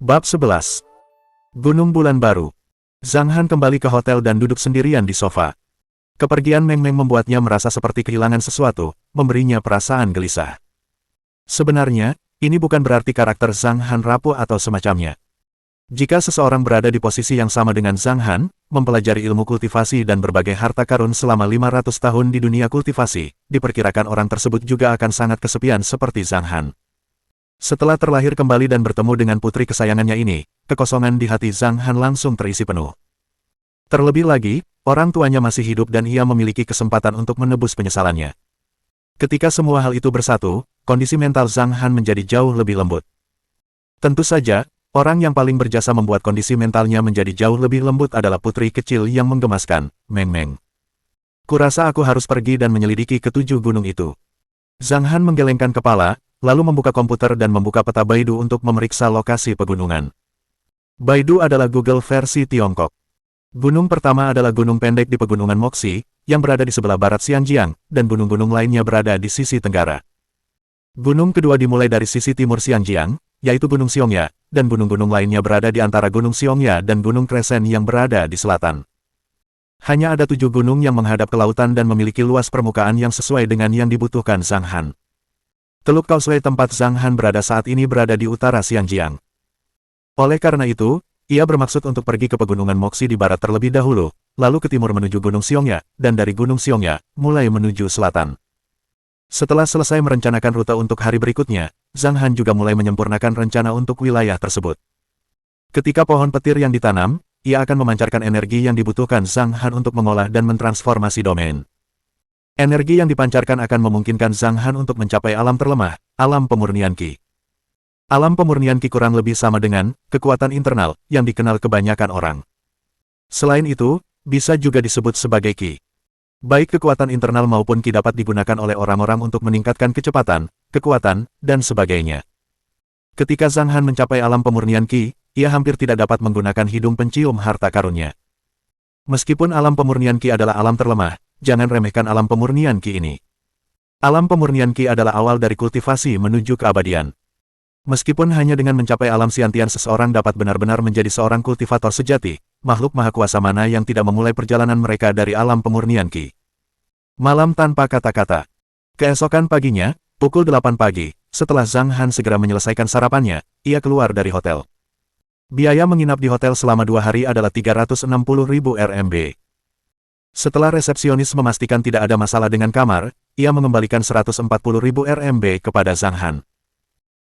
Bab 11. Gunung Bulan Baru. Zhang Han kembali ke hotel dan duduk sendirian di sofa. Kepergian Meng Meng membuatnya merasa seperti kehilangan sesuatu, memberinya perasaan gelisah. Sebenarnya, ini bukan berarti karakter Zhang Han rapuh atau semacamnya. Jika seseorang berada di posisi yang sama dengan Zhang Han, mempelajari ilmu kultivasi dan berbagai harta karun selama 500 tahun di dunia kultivasi, diperkirakan orang tersebut juga akan sangat kesepian seperti Zhang Han. Setelah terlahir kembali dan bertemu dengan putri kesayangannya ini, kekosongan di hati Zhang Han langsung terisi penuh. Terlebih lagi, orang tuanya masih hidup dan ia memiliki kesempatan untuk menebus penyesalannya. Ketika semua hal itu bersatu, kondisi mental Zhang Han menjadi jauh lebih lembut. Tentu saja, orang yang paling berjasa membuat kondisi mentalnya menjadi jauh lebih lembut adalah putri kecil yang menggemaskan, Meng Meng. Kurasa aku harus pergi dan menyelidiki ketujuh gunung itu. Zhang Han menggelengkan kepala, lalu membuka komputer dan membuka peta Baidu untuk memeriksa lokasi pegunungan. Baidu adalah Google versi Tiongkok. Gunung pertama adalah gunung pendek di pegunungan Moxi, yang berada di sebelah barat Xianjiang, dan gunung-gunung lainnya berada di sisi tenggara. Gunung kedua dimulai dari sisi timur Xianjiang, yaitu Gunung Xiongya, dan gunung-gunung lainnya berada di antara Gunung Xiongya dan Gunung Kresen yang berada di selatan. Hanya ada 7 gunung yang menghadap ke lautan dan memiliki luas permukaan yang sesuai dengan yang dibutuhkan Zhang Han. Teluk Causeway tempat Zhang Han berada saat ini berada di utara Xianjiang. Oleh karena itu, ia bermaksud untuk pergi ke pegunungan Moxi di barat terlebih dahulu, lalu ke timur menuju Gunung Xiongya, dan dari Gunung Xiongya, mulai menuju selatan. Setelah selesai merencanakan rute untuk hari berikutnya, Zhang Han juga mulai menyempurnakan rencana untuk wilayah tersebut. Ketika pohon petir yang ditanam, ia akan memancarkan energi yang dibutuhkan Zhang Han untuk mengolah dan mentransformasi domain. Energi yang dipancarkan akan memungkinkan Zhang Han untuk mencapai alam terlemah, alam pemurnian Qi. Alam pemurnian Qi kurang lebih sama dengan kekuatan internal yang dikenal kebanyakan orang. Selain itu, bisa juga disebut sebagai Qi. Baik kekuatan internal maupun Qi dapat digunakan oleh orang-orang untuk meningkatkan kecepatan, kekuatan, dan sebagainya. Ketika Zhang Han mencapai alam pemurnian Qi, ia hampir tidak dapat menggunakan hidung pencium harta karunnya. Meskipun alam pemurnian Qi adalah alam terlemah, jangan remehkan alam pemurnian Qi ini. Alam pemurnian Qi adalah awal dari kultivasi menuju keabadian. Meskipun hanya dengan mencapai alam Xiantian seseorang dapat benar-benar menjadi seorang kultivator sejati, makhluk maha kuasa mana yang tidak memulai perjalanan mereka dari alam pemurnian Qi. Malam tanpa kata-kata. Keesokan paginya, pukul 8 pagi, setelah Zhang Han segera menyelesaikan sarapannya, ia keluar dari hotel. Biaya menginap di hotel selama 2 hari adalah 360.000 RMB. Setelah resepsionis memastikan tidak ada masalah dengan kamar, ia mengembalikan 140.000 RMB kepada Zhang Han.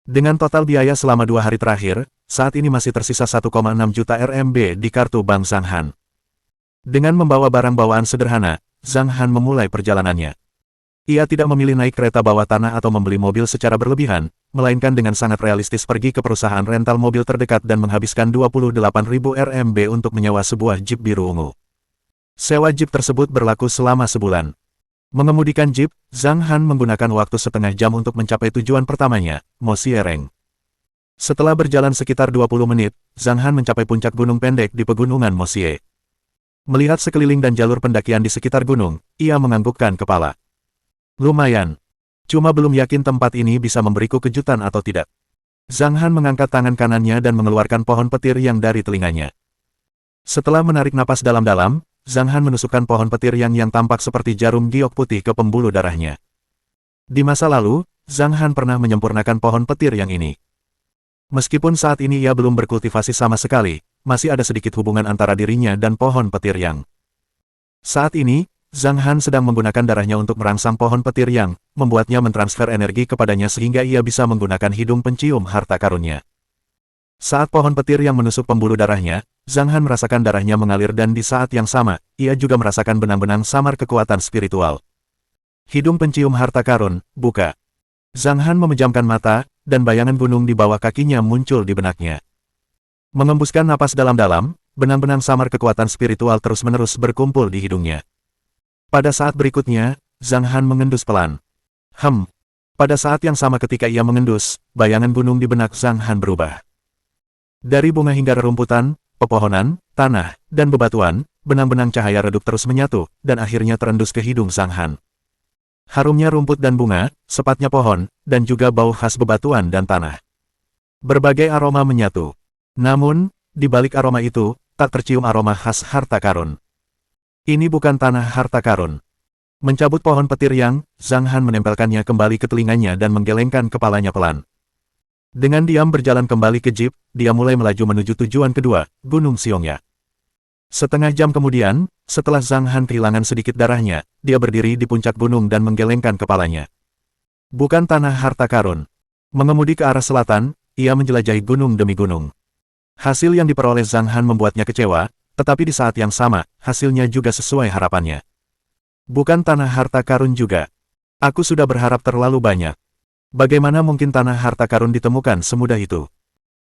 Dengan total biaya selama 2 hari terakhir, saat ini masih tersisa 1,6 juta RMB di kartu bank Zhang Han. Dengan membawa barang bawaan sederhana, Zhang Han memulai perjalanannya. Ia tidak memilih naik kereta bawah tanah atau membeli mobil secara berlebihan, melainkan dengan sangat realistis pergi ke perusahaan rental mobil terdekat dan menghabiskan 28.000 RMB untuk menyewa sebuah jeep biru ungu. Sewa jeep tersebut berlaku selama sebulan. Mengemudikan jeep, Zhang Han menggunakan waktu setengah jam untuk mencapai tujuan pertamanya, Mosiereng. Setelah berjalan sekitar 20 menit, Zhang Han mencapai puncak gunung pendek di pegunungan Mosie. Melihat sekeliling dan jalur pendakian di sekitar gunung, ia menganggukkan kepala. Lumayan. Cuma belum yakin tempat ini bisa memberiku kejutan atau tidak. Zhang Han mengangkat tangan kanannya dan mengeluarkan pohon petir yang dari telinganya. Setelah menarik napas dalam-dalam, Zhang Han menusukkan pohon petir yang tampak seperti jarum giok putih ke pembuluh darahnya. Di masa lalu, Zhang Han pernah menyempurnakan pohon petir yang ini. Meskipun saat ini ia belum berkultivasi sama sekali, masih ada sedikit hubungan antara dirinya dan pohon petir yang. Saat ini, Zhang Han sedang menggunakan darahnya untuk merangsang pohon petir yang, membuatnya mentransfer energi kepadanya sehingga ia bisa menggunakan hidung pencium harta karunnya. Saat pohon petir yang menusuk pembuluh darahnya, Zhang Han merasakan darahnya mengalir dan di saat yang sama, ia juga merasakan benang-benang samar kekuatan spiritual. Hidung pencium harta karun, buka. Zhang Han memejamkan mata, dan bayangan gunung di bawah kakinya muncul di benaknya. Mengembuskan napas dalam-dalam, benang-benang samar kekuatan spiritual terus-menerus berkumpul di hidungnya. Pada saat berikutnya, Zhang Han mengendus pelan. Pada saat yang sama ketika ia mengendus, bayangan gunung di benak Zhang Han berubah. Dari bunga hingga rerumputan, pepohonan, tanah, dan bebatuan, benang-benang cahaya redup terus menyatu, dan akhirnya terendus ke hidung Zhang Han. Harumnya rumput dan bunga, sepatnya pohon, dan juga bau khas bebatuan dan tanah. Berbagai aroma menyatu. Namun, di balik aroma itu, tak tercium aroma khas harta karun. Ini bukan tanah harta karun. Mencabut pohon petir yang, Zhang Han menempelkannya kembali ke telinganya dan menggelengkan kepalanya pelan. Dengan diam berjalan kembali ke jeep, dia mulai melaju menuju tujuan kedua, Gunung Xiongya. Setengah jam kemudian, setelah Zhang Han kehilangan sedikit darahnya, dia berdiri di puncak gunung dan menggelengkan kepalanya. Bukan tanah harta karun. Mengemudi ke arah selatan, ia menjelajahi gunung demi gunung. Hasil yang diperoleh Zhang Han membuatnya kecewa, tetapi di saat yang sama, hasilnya juga sesuai harapannya. Bukan tanah harta karun juga. Aku sudah berharap terlalu banyak. Bagaimana mungkin tanah harta karun ditemukan semudah itu?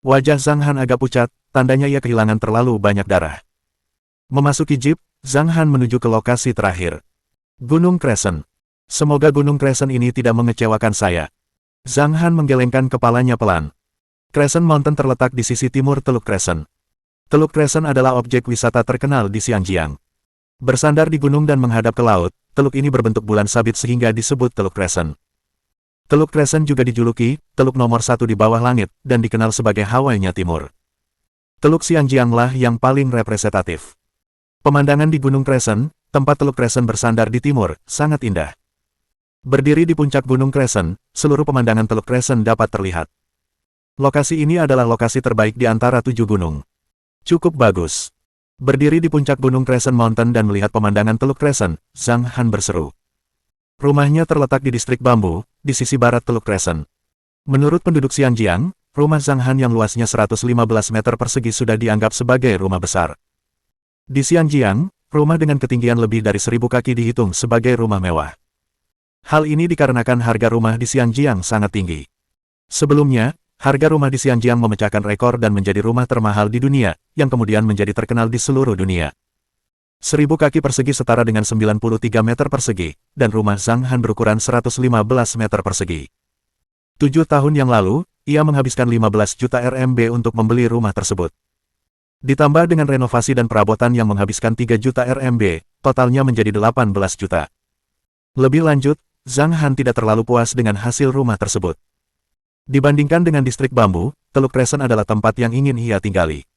Wajah Zhang Han agak pucat, tandanya ia kehilangan terlalu banyak darah. Memasuki jeep, Zhang Han menuju ke lokasi terakhir. Gunung Crescent. Semoga Gunung Crescent ini tidak mengecewakan saya. Zhang Han menggelengkan kepalanya pelan. Crescent Mountain terletak di sisi timur Teluk Crescent. Teluk Crescent adalah objek wisata terkenal di Xiangjiang. Bersandar di gunung dan menghadap ke laut, teluk ini berbentuk bulan sabit sehingga disebut Teluk Crescent. Teluk Crescent juga dijuluki teluk nomor satu di bawah langit dan dikenal sebagai Hawaii-nya Timur. Teluk Xiangjiang lah yang paling representatif. Pemandangan di Gunung Crescent, tempat Teluk Crescent bersandar di timur, sangat indah. Berdiri di puncak Gunung Crescent, seluruh pemandangan Teluk Crescent dapat terlihat. Lokasi ini adalah lokasi terbaik di antara 7 gunung. Cukup bagus. Berdiri di puncak Gunung Crescent Mountain dan melihat pemandangan Teluk Crescent, Zhang Han berseru. Rumahnya terletak di distrik Bambu, di sisi barat Teluk Crescent. Menurut penduduk Xiangjiang, rumah Zhang Han yang luasnya 115 meter persegi sudah dianggap sebagai rumah besar. Di Xiangjiang, rumah dengan ketinggian lebih dari 1000 kaki dihitung sebagai rumah mewah. Hal ini dikarenakan harga rumah di Xiangjiang sangat tinggi. Sebelumnya, harga rumah di Xiangjiang memecahkan rekor dan menjadi rumah termahal di dunia, yang kemudian menjadi terkenal di seluruh dunia. 1000 kaki persegi setara dengan 93 meter persegi, dan rumah Zhang Han berukuran 115 meter persegi. 7 tahun yang lalu, ia menghabiskan 15 juta RMB untuk membeli rumah tersebut. Ditambah dengan renovasi dan perabotan yang menghabiskan 3 juta RMB, totalnya menjadi 18 juta. Lebih lanjut, Zhang Han tidak terlalu puas dengan hasil rumah tersebut. Dibandingkan dengan distrik Bambu, Teluk Crescent adalah tempat yang ingin ia tinggali.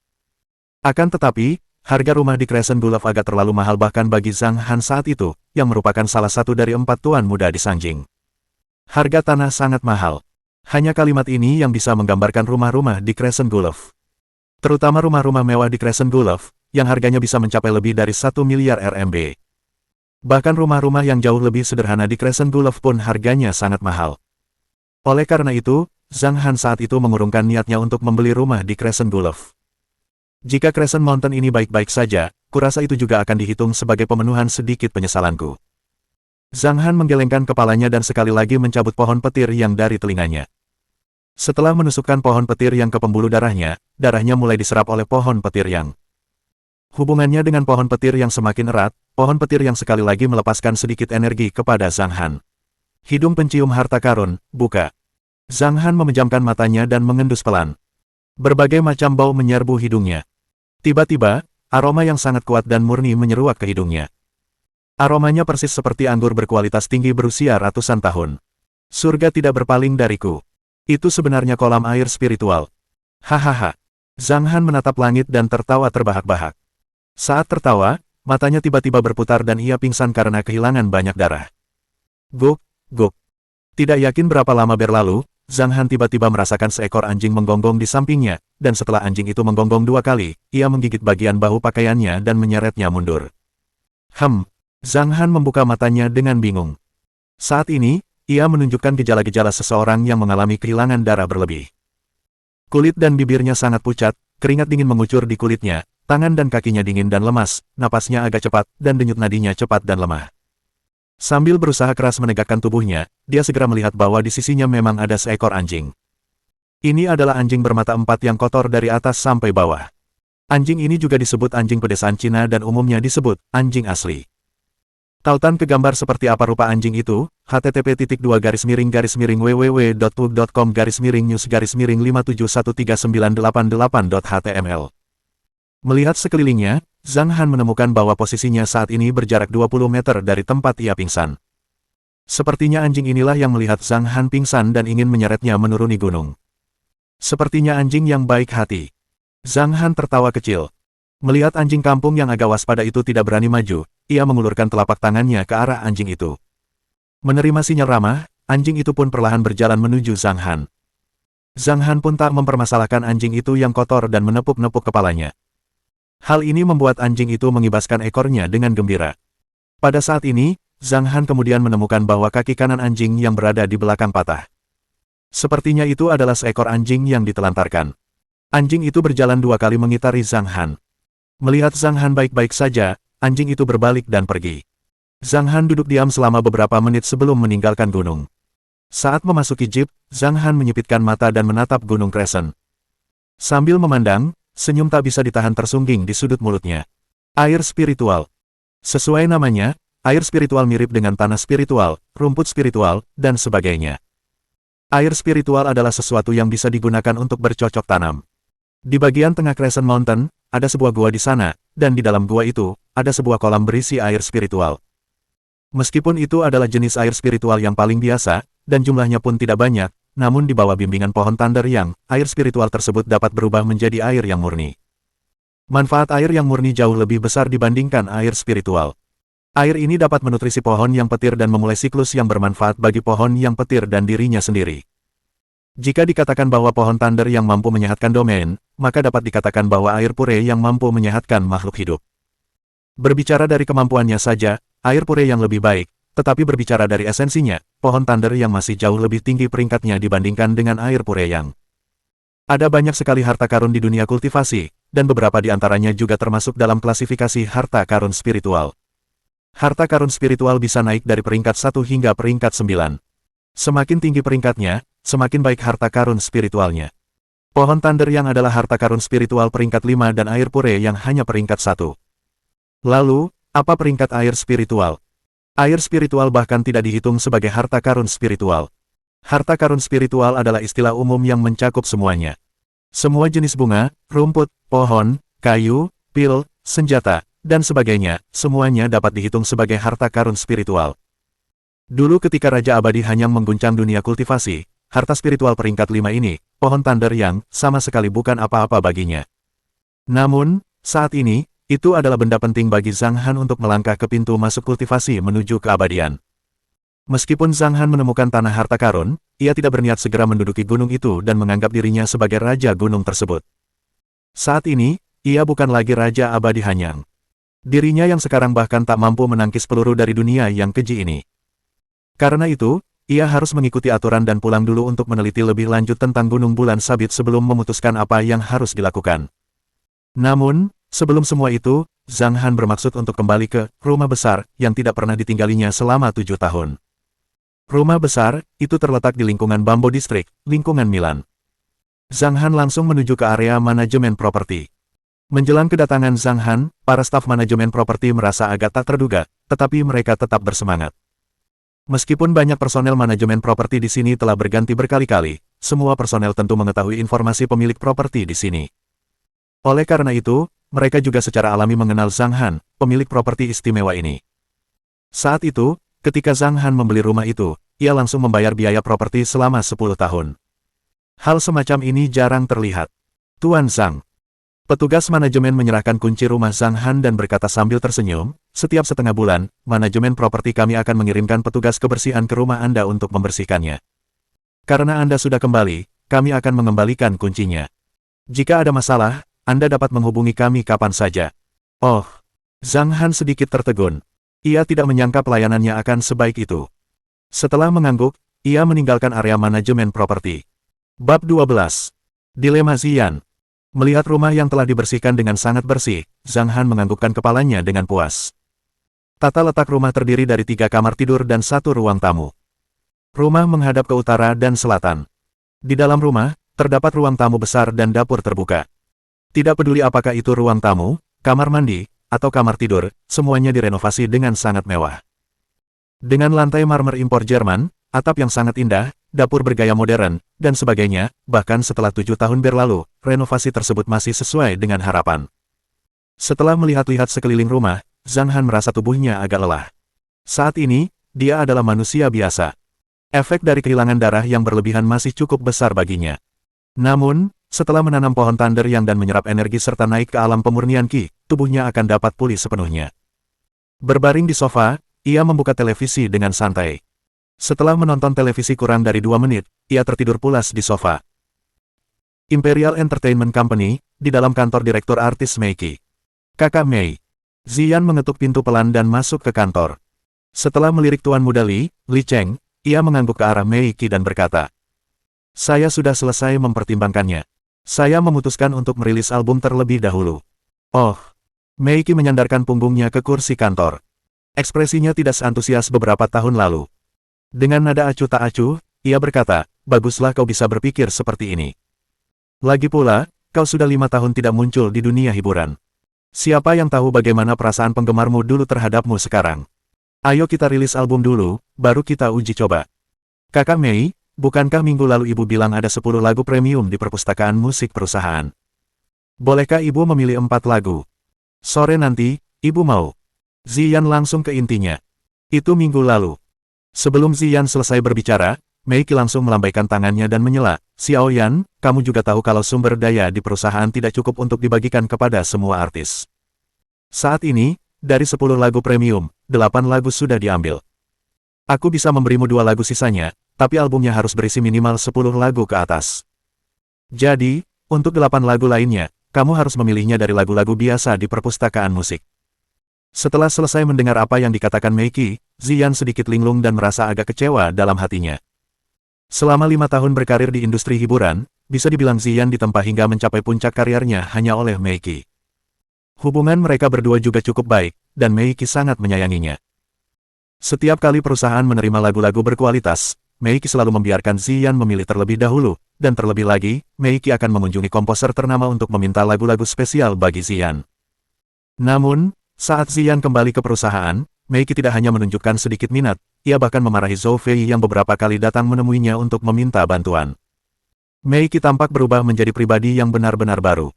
Akan tetapi, harga rumah di Crescent Gulf agak terlalu mahal bahkan bagi Zhang Han saat itu, yang merupakan salah satu dari 4 tuan muda di Sanjing. Harga tanah sangat mahal. Hanya kalimat ini yang bisa menggambarkan rumah-rumah di Crescent Gulf. Terutama rumah-rumah mewah di Crescent Gulf, yang harganya bisa mencapai lebih dari 1 miliar RMB. Bahkan rumah-rumah yang jauh lebih sederhana di Crescent Gulf pun harganya sangat mahal. Oleh karena itu, Zhang Han saat itu mengurungkan niatnya untuk membeli rumah di Crescent Gulf. Jika Crescent Mountain ini baik-baik saja, kurasa itu juga akan dihitung sebagai pemenuhan sedikit penyesalanku. Zhang Han menggelengkan kepalanya dan sekali lagi mencabut pohon petir yang dari telinganya. Setelah menusukkan pohon petir yang ke pembuluh darahnya mulai diserap oleh pohon petir yang. Hubungannya dengan pohon petir yang semakin erat, pohon petir yang sekali lagi melepaskan sedikit energi kepada Zhang Han. Hidung pencium harta karun, buka. Zhang Han memejamkan matanya dan mengendus pelan. Berbagai macam bau menyerbu hidungnya. Tiba-tiba, aroma yang sangat kuat dan murni menyeruak ke hidungnya. Aromanya persis seperti anggur berkualitas tinggi berusia ratusan tahun. Surga tidak berpaling dariku. Itu sebenarnya kolam air spiritual. Hahaha. Zhang Han menatap langit dan tertawa terbahak-bahak. Saat tertawa, matanya tiba-tiba berputar dan ia pingsan karena kehilangan banyak darah. Guk, guk. Tidak yakin berapa lama berlalu, Zhang Han tiba-tiba merasakan seekor anjing menggonggong di sampingnya, dan setelah anjing itu menggonggong 2 kali, ia menggigit bagian bahu pakaiannya dan menyeretnya mundur. Zhang Han membuka matanya dengan bingung. Saat ini, ia menunjukkan gejala-gejala seseorang yang mengalami kehilangan darah berlebih. Kulit dan bibirnya sangat pucat, keringat dingin mengucur di kulitnya, tangan dan kakinya dingin dan lemas, napasnya agak cepat, dan denyut nadinya cepat dan lemah. Sambil berusaha keras menegakkan tubuhnya, dia segera melihat bahwa di sisinya memang ada seekor anjing. Ini adalah anjing bermata 4 yang kotor dari atas sampai bawah. Anjing ini juga disebut anjing pedesaan Cina dan umumnya disebut anjing asli. Tautan ke gambar seperti apa rupa anjing itu, http://www.pug.com/news/5713988.html. Melihat sekelilingnya, Zhang Han menemukan bahwa posisinya saat ini berjarak 20 meter dari tempat ia pingsan. Sepertinya anjing inilah yang melihat Zhang Han pingsan dan ingin menyeretnya menuruni gunung. Sepertinya anjing yang baik hati. Zhang Han tertawa kecil. Melihat anjing kampung yang agak waspada itu tidak berani maju, ia mengulurkan telapak tangannya ke arah anjing itu. Menerima sinyal ramah, anjing itu pun perlahan berjalan menuju Zhang Han. Zhang Han pun tak mempermasalahkan anjing itu yang kotor dan menepuk-nepuk kepalanya. Hal ini membuat anjing itu mengibaskan ekornya dengan gembira. Pada saat ini, Zhang Han kemudian menemukan bahwa kaki kanan anjing yang berada di belakang patah. Sepertinya itu adalah seekor anjing yang ditelantarkan. Anjing itu berjalan 2 kali mengitari Zhang Han. Melihat Zhang Han baik-baik saja, anjing itu berbalik dan pergi. Zhang Han duduk diam selama beberapa menit sebelum meninggalkan gunung. Saat memasuki jeep, Zhang Han menyipitkan mata dan menatap Gunung Crescent. Sambil memandang, senyum tak bisa ditahan tersungging di sudut mulutnya. Air spiritual. Sesuai namanya, air spiritual mirip dengan tanah spiritual, rumput spiritual, dan sebagainya. Air spiritual adalah sesuatu yang bisa digunakan untuk bercocok tanam. Di bagian tengah Crescent Mountain, ada sebuah gua di sana, dan di dalam gua itu, ada sebuah kolam berisi air spiritual. Meskipun itu adalah jenis air spiritual yang paling biasa, dan jumlahnya pun tidak banyak, namun di bawah bimbingan pohon Thunder yang, air spiritual tersebut dapat berubah menjadi air yang murni. Manfaat air yang murni jauh lebih besar dibandingkan air spiritual. Air ini dapat menutrisi pohon yang petir dan memulai siklus yang bermanfaat bagi pohon yang petir dan dirinya sendiri. Jika dikatakan bahwa pohon Thunder yang mampu menyehatkan domain, maka dapat dikatakan bahwa air pure yang mampu menyehatkan makhluk hidup. Berbicara dari kemampuannya saja, air pure yang lebih baik, tetapi berbicara dari esensinya, pohon Thunder yang masih jauh lebih tinggi peringkatnya dibandingkan dengan air pure yang. Ada banyak sekali harta karun di dunia kultivasi, dan beberapa di antaranya juga termasuk dalam klasifikasi harta karun spiritual. Harta karun spiritual bisa naik dari peringkat 1 hingga peringkat 9. Semakin tinggi peringkatnya, semakin baik harta karun spiritualnya. Pohon Thunder yang adalah harta karun spiritual peringkat 5 dan air pure yang hanya peringkat 1. Lalu, apa peringkat air spiritual? Air spiritual bahkan tidak dihitung sebagai harta karun spiritual. Harta karun spiritual adalah istilah umum yang mencakup semuanya. Semua jenis bunga, rumput, pohon, kayu, pil, senjata, dan sebagainya, semuanya dapat dihitung sebagai harta karun spiritual. Dulu ketika Raja Abadi Hanyang mengguncang dunia kultivasi, harta spiritual peringkat 5 ini, pohon Thunder yang, sama sekali bukan apa-apa baginya. Namun, saat ini, itu adalah benda penting bagi Zhang Han untuk melangkah ke pintu masuk kultivasi menuju keabadian. Meskipun Zhang Han menemukan tanah harta karun, ia tidak berniat segera menduduki gunung itu dan menganggap dirinya sebagai raja gunung tersebut. Saat ini, ia bukan lagi Raja Abadi Hanyang. Dirinya yang sekarang bahkan tak mampu menangkis peluru dari dunia yang keji ini. Karena itu, ia harus mengikuti aturan dan pulang dulu untuk meneliti lebih lanjut tentang Gunung Bulan Sabit sebelum memutuskan apa yang harus dilakukan. Namun, sebelum semua itu, Zhang Han bermaksud untuk kembali ke rumah besar yang tidak pernah ditinggalinya selama 7 tahun. Rumah besar, itu terletak di lingkungan Bambo District, lingkungan Milan. Zhang Han langsung menuju ke area manajemen properti. Menjelang kedatangan Zhang Han, para staf manajemen properti merasa agak tak terduga, tetapi mereka tetap bersemangat. Meskipun banyak personel manajemen properti di sini telah berganti berkali-kali, semua personel tentu mengetahui informasi pemilik properti di sini. Oleh karena itu, mereka juga secara alami mengenal Zhang Han, pemilik properti istimewa ini. Saat itu, ketika Zhang Han membeli rumah itu, ia langsung membayar biaya properti selama 10 tahun. Hal semacam ini jarang terlihat. Tuan Zhang. Petugas manajemen menyerahkan kunci rumah Zhang Han dan berkata sambil tersenyum, setiap setengah bulan, manajemen properti kami akan mengirimkan petugas kebersihan ke rumah Anda untuk membersihkannya. Karena Anda sudah kembali, kami akan mengembalikan kuncinya. Jika ada masalah, Anda dapat menghubungi kami kapan saja. Oh, Zhang Han sedikit tertegun. Ia tidak menyangka pelayanannya akan sebaik itu. Setelah mengangguk, ia meninggalkan area manajemen properti. Bab 12. Dilema Ziyan. Melihat rumah yang telah dibersihkan dengan sangat bersih, Zhang Han menganggukkan kepalanya dengan puas. Tata letak rumah terdiri dari 3 kamar tidur dan 1 ruang tamu. Rumah menghadap ke utara dan selatan. Di dalam rumah, terdapat ruang tamu besar dan dapur terbuka. Tidak peduli apakah itu ruang tamu, kamar mandi, atau kamar tidur, semuanya direnovasi dengan sangat mewah. Dengan lantai marmer impor Jerman, atap yang sangat indah, dapur bergaya modern, dan sebagainya, bahkan setelah 7 tahun berlalu, renovasi tersebut masih sesuai dengan harapan. Setelah melihat-lihat sekeliling rumah, Zhang Han merasa tubuhnya agak lelah. Saat ini, dia adalah manusia biasa. Efek dari kehilangan darah yang berlebihan masih cukup besar baginya. Namun, setelah menanam pohon Thunder yang dan menyerap energi serta naik ke alam pemurnian Qi, tubuhnya akan dapat pulih sepenuhnya. Berbaring di sofa, ia membuka televisi dengan santai. Setelah menonton televisi kurang dari 2 menit, ia tertidur pulas di sofa. Imperial Entertainment Company, di dalam kantor direktur artis Mei Qi. Kakak Mei. Ziyan mengetuk pintu pelan dan masuk ke kantor. Setelah melirik Tuan Muda Li Cheng, ia mengangguk ke arah Mei Qi dan berkata, "Saya sudah selesai mempertimbangkannya. Saya memutuskan untuk merilis album terlebih dahulu." Oh, Mei Qi menyandarkan punggungnya ke kursi kantor. Ekspresinya tidak seantusias beberapa tahun lalu. Dengan nada acuh tak acuh, ia berkata, "Baguslah kau bisa berpikir seperti ini. Lagi pula, kau sudah 5 tahun tidak muncul di dunia hiburan. Siapa yang tahu bagaimana perasaan penggemarmu dulu terhadapmu sekarang? Ayo kita rilis album dulu, baru kita uji coba." "Kakak Mei, bukankah minggu lalu ibu bilang ada 10 lagu premium di perpustakaan musik perusahaan? Bolehkah ibu memilih 4 lagu? Sore nanti, ibu mau?" Ziyan langsung ke intinya. "Itu minggu lalu." Sebelum Ziyan selesai berbicara, Mei Qi langsung melambaikan tangannya dan menyela, "Xiao Yan, kamu juga tahu kalau sumber daya di perusahaan tidak cukup untuk dibagikan kepada semua artis. Saat ini, dari 10 lagu premium, 8 lagu sudah diambil. Aku bisa memberimu 2 lagu sisanya, tapi albumnya harus berisi minimal 10 lagu ke atas. Jadi, untuk 8 lagu lainnya, kamu harus memilihnya dari lagu-lagu biasa di perpustakaan musik." Setelah selesai mendengar apa yang dikatakan Mei Qi, Ziyan sedikit linglung dan merasa agak kecewa dalam hatinya. Selama 5 tahun berkarir di industri hiburan, bisa dibilang Ziyan ditempa hingga mencapai puncak karirnya hanya oleh Mei Qi. Hubungan mereka berdua juga cukup baik, dan Mei Qi sangat menyayanginya. Setiap kali perusahaan menerima lagu-lagu berkualitas, Mei Qi selalu membiarkan Ziyan memilih terlebih dahulu, dan terlebih lagi, Mei Qi akan mengunjungi komposer ternama untuk meminta lagu-lagu spesial bagi Ziyan. Namun, saat Ziyan kembali ke perusahaan, Mei Qi tidak hanya menunjukkan sedikit minat, ia bahkan memarahi Zhou Fei yang beberapa kali datang menemuinya untuk meminta bantuan. Mei Qi tampak berubah menjadi pribadi yang benar-benar baru.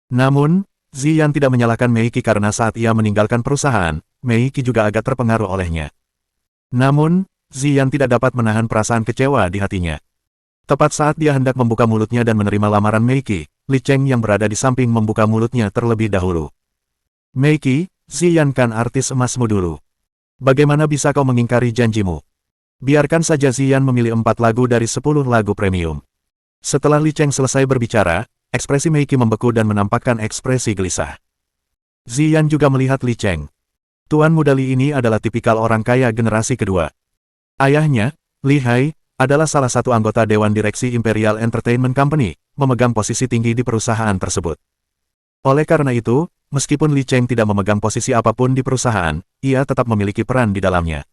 Namun, Ziyan tidak menyalahkan Mei Qi karena saat ia meninggalkan perusahaan, Mei Qi juga agak terpengaruh olehnya. Namun, Ziyan tidak dapat menahan perasaan kecewa di hatinya. Tepat saat dia hendak membuka mulutnya dan menerima lamaran Mei Qi, Li Cheng yang berada di samping membuka mulutnya terlebih dahulu. "Mei Qi, Ziyan kan artis emasmu dulu. Bagaimana bisa kau mengingkari janjimu? Biarkan saja Ziyan memilih 4 lagu dari 10 lagu premium." Setelah Li Cheng selesai berbicara, ekspresi Mei Qi membeku dan menampakkan ekspresi gelisah. Ziyan juga melihat Li Cheng. Tuan Muda Li ini adalah tipikal orang kaya generasi kedua. Ayahnya, Li Hai, adalah salah satu anggota Dewan Direksi Imperial Entertainment Company, memegang posisi tinggi di perusahaan tersebut. Oleh karena itu, meskipun Li Cheng tidak memegang posisi apapun di perusahaan, ia tetap memiliki peran di dalamnya.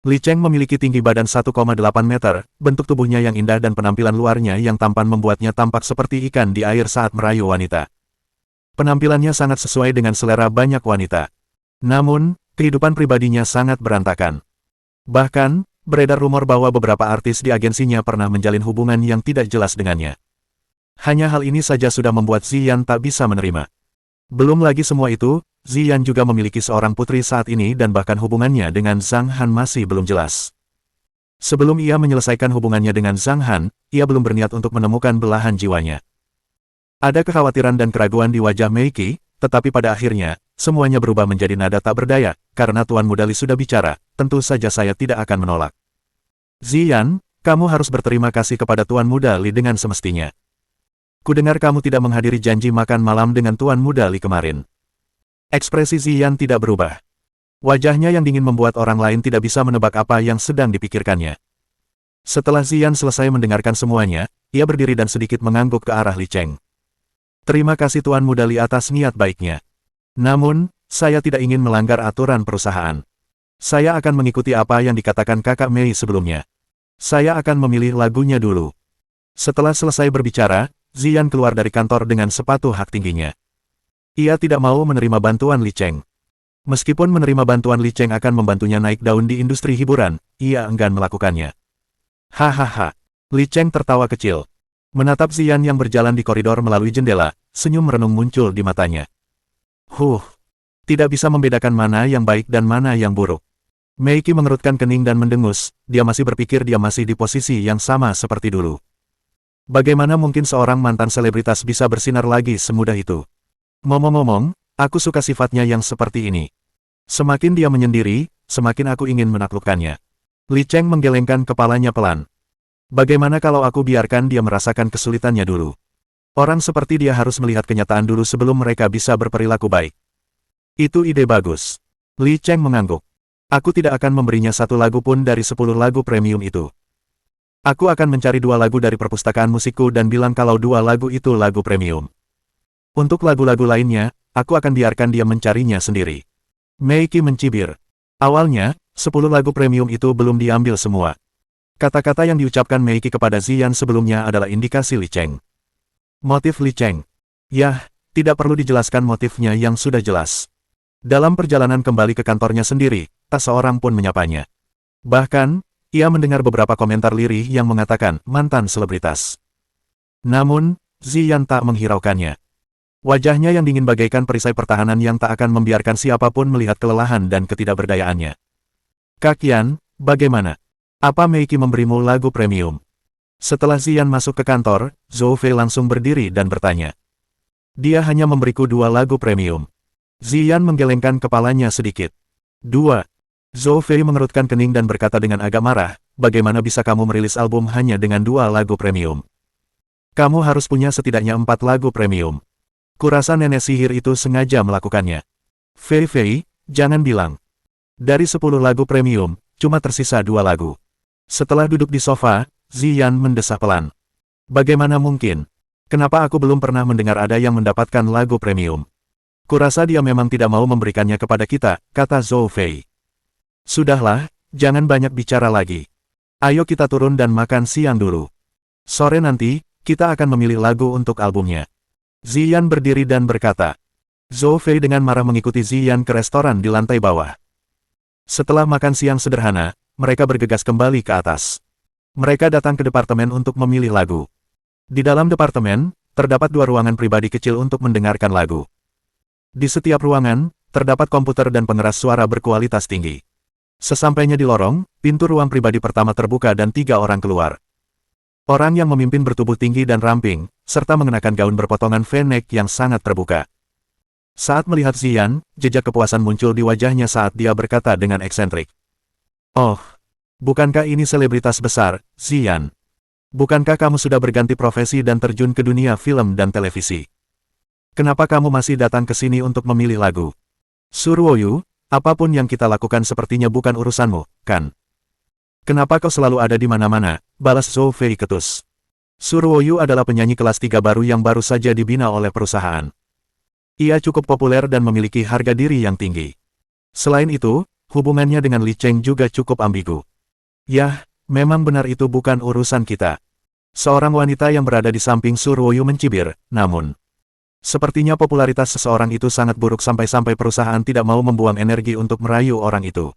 Li Cheng memiliki tinggi badan 1,8 meter, bentuk tubuhnya yang indah dan penampilan luarnya yang tampan membuatnya tampak seperti ikan di air saat merayu wanita. Penampilannya sangat sesuai dengan selera banyak wanita. Namun, kehidupan pribadinya sangat berantakan. Bahkan, beredar rumor bahwa beberapa artis di agensinya pernah menjalin hubungan yang tidak jelas dengannya. Hanya hal ini saja sudah membuat Ziyan tak bisa menerima. Belum lagi semua itu, Ziyan juga memiliki seorang putri saat ini dan bahkan hubungannya dengan Zhang Han masih belum jelas. Sebelum ia menyelesaikan hubungannya dengan Zhang Han, ia belum berniat untuk menemukan belahan jiwanya. Ada kekhawatiran dan keraguan di wajah Mei Qi, tetapi pada akhirnya, semuanya berubah menjadi nada tak berdaya, karena Tuan Muda Li sudah bicara, tentu saja saya tidak akan menolak. "Ziyan, kamu harus berterima kasih kepada Tuan Muda Li dengan semestinya. Kudengar kamu tidak menghadiri janji makan malam dengan Tuan Muda Li kemarin." Ekspresi Ziyan tidak berubah. Wajahnya yang dingin membuat orang lain tidak bisa menebak apa yang sedang dipikirkannya. Setelah Ziyan selesai mendengarkan semuanya, ia berdiri dan sedikit mengangguk ke arah Li Cheng. "Terima kasih Tuan Muda Li atas niat baiknya. Namun, saya tidak ingin melanggar aturan perusahaan. Saya akan mengikuti apa yang dikatakan kakak Mei sebelumnya. Saya akan memilih lagunya dulu." Setelah selesai berbicara, Ziyan keluar dari kantor dengan sepatu hak tingginya. Ia tidak mau menerima bantuan Li Cheng. Meskipun menerima bantuan Li Cheng akan membantunya naik daun di industri hiburan, ia enggan melakukannya. Hahaha. Li Cheng tertawa kecil. Menatap Ziyan yang berjalan di koridor melalui jendela, senyum merenung muncul di matanya. Tidak bisa membedakan mana yang baik dan mana yang buruk. Mei Qi mengerutkan kening dan mendengus, dia masih berpikir dia masih di posisi yang sama seperti dulu. Bagaimana mungkin seorang mantan selebritas bisa bersinar lagi semudah itu? Ngomong-ngomong, aku suka sifatnya yang seperti ini. Semakin dia menyendiri, semakin aku ingin menaklukkannya. Li Cheng menggelengkan kepalanya pelan. Bagaimana kalau aku biarkan dia merasakan kesulitannya dulu? Orang seperti dia harus melihat kenyataan dulu sebelum mereka bisa berperilaku baik. Itu ide bagus. Li Cheng mengangguk. Aku tidak akan memberinya satu lagu pun dari 10 lagu premium itu. Aku akan mencari 2 lagu dari perpustakaan musikku dan bilang kalau 2 lagu itu lagu premium. Untuk lagu-lagu lainnya, aku akan biarkan dia mencarinya sendiri. Meiki mencibir. Awalnya, 10 lagu premium itu belum diambil semua. Kata-kata yang diucapkan Meiki kepada Ziyan sebelumnya adalah indikasi Li Cheng. Motif Li Cheng. Yah, tidak perlu dijelaskan motifnya yang sudah jelas. Dalam perjalanan kembali ke kantornya sendiri, tak seorang pun menyapanya. Bahkan, ia mendengar beberapa komentar lirih yang mengatakan mantan selebritas. Namun, Ziyan tak menghiraukannya. Wajahnya yang dingin bagaikan perisai pertahanan yang tak akan membiarkan siapapun melihat kelelahan dan ketidakberdayaannya. Kakian, bagaimana? Apa Meiki memberimu lagu premium? Setelah Ziyan masuk ke kantor, Zhou Fei langsung berdiri dan bertanya. Dia hanya memberiku 2 lagu premium. Ziyan menggelengkan kepalanya sedikit. 2. Zhou Fei mengerutkan kening dan berkata dengan agak marah, bagaimana bisa kamu merilis album hanya dengan 2 lagu premium? Kamu harus punya setidaknya 4 lagu premium. Kurasa nenek sihir itu sengaja melakukannya. Fei, jangan bilang. Dari 10 lagu premium, cuma tersisa 2 lagu. Setelah duduk di sofa, Ziyan mendesah pelan. Bagaimana mungkin? Kenapa aku belum pernah mendengar ada yang mendapatkan lagu premium? Kurasa dia memang tidak mau memberikannya kepada kita, kata Zhou Fei. Sudahlah, jangan banyak bicara lagi. Ayo kita turun dan makan siang dulu. Sore nanti, kita akan memilih lagu untuk albumnya. Ziyan berdiri dan berkata. Zhou Fei dengan marah mengikuti Ziyan ke restoran di lantai bawah. Setelah makan siang sederhana, mereka bergegas kembali ke atas. Mereka datang ke departemen untuk memilih lagu. Di dalam departemen, terdapat 2 ruangan pribadi kecil untuk mendengarkan lagu. Di setiap ruangan, terdapat komputer dan pengeras suara berkualitas tinggi. Sesampainya di lorong, pintu ruang pribadi pertama terbuka dan 3 orang keluar. Orang yang memimpin bertubuh tinggi dan ramping, serta mengenakan gaun berpotongan V-neck yang sangat terbuka. Saat melihat Ziyan, jejak kepuasan muncul di wajahnya saat dia berkata dengan eksentrik. Oh, bukankah ini selebritas besar, Ziyan? Bukankah kamu sudah berganti profesi dan terjun ke dunia film dan televisi? Kenapa kamu masih datang ke sini untuk memilih lagu? Surwoyu, apapun yang kita lakukan sepertinya bukan urusanmu, kan? Kenapa kau selalu ada di mana-mana, balas Zhou Fei ketus. Surwoyu adalah penyanyi kelas 3 baru yang baru saja dibina oleh perusahaan. Ia cukup populer dan memiliki harga diri yang tinggi. Selain itu, hubungannya dengan Li Cheng juga cukup ambigu. Yah, memang benar itu bukan urusan kita. Seorang wanita yang berada di samping Surwoyu mencibir, namun sepertinya popularitas seseorang itu sangat buruk sampai-sampai perusahaan tidak mau membuang energi untuk merayu orang itu.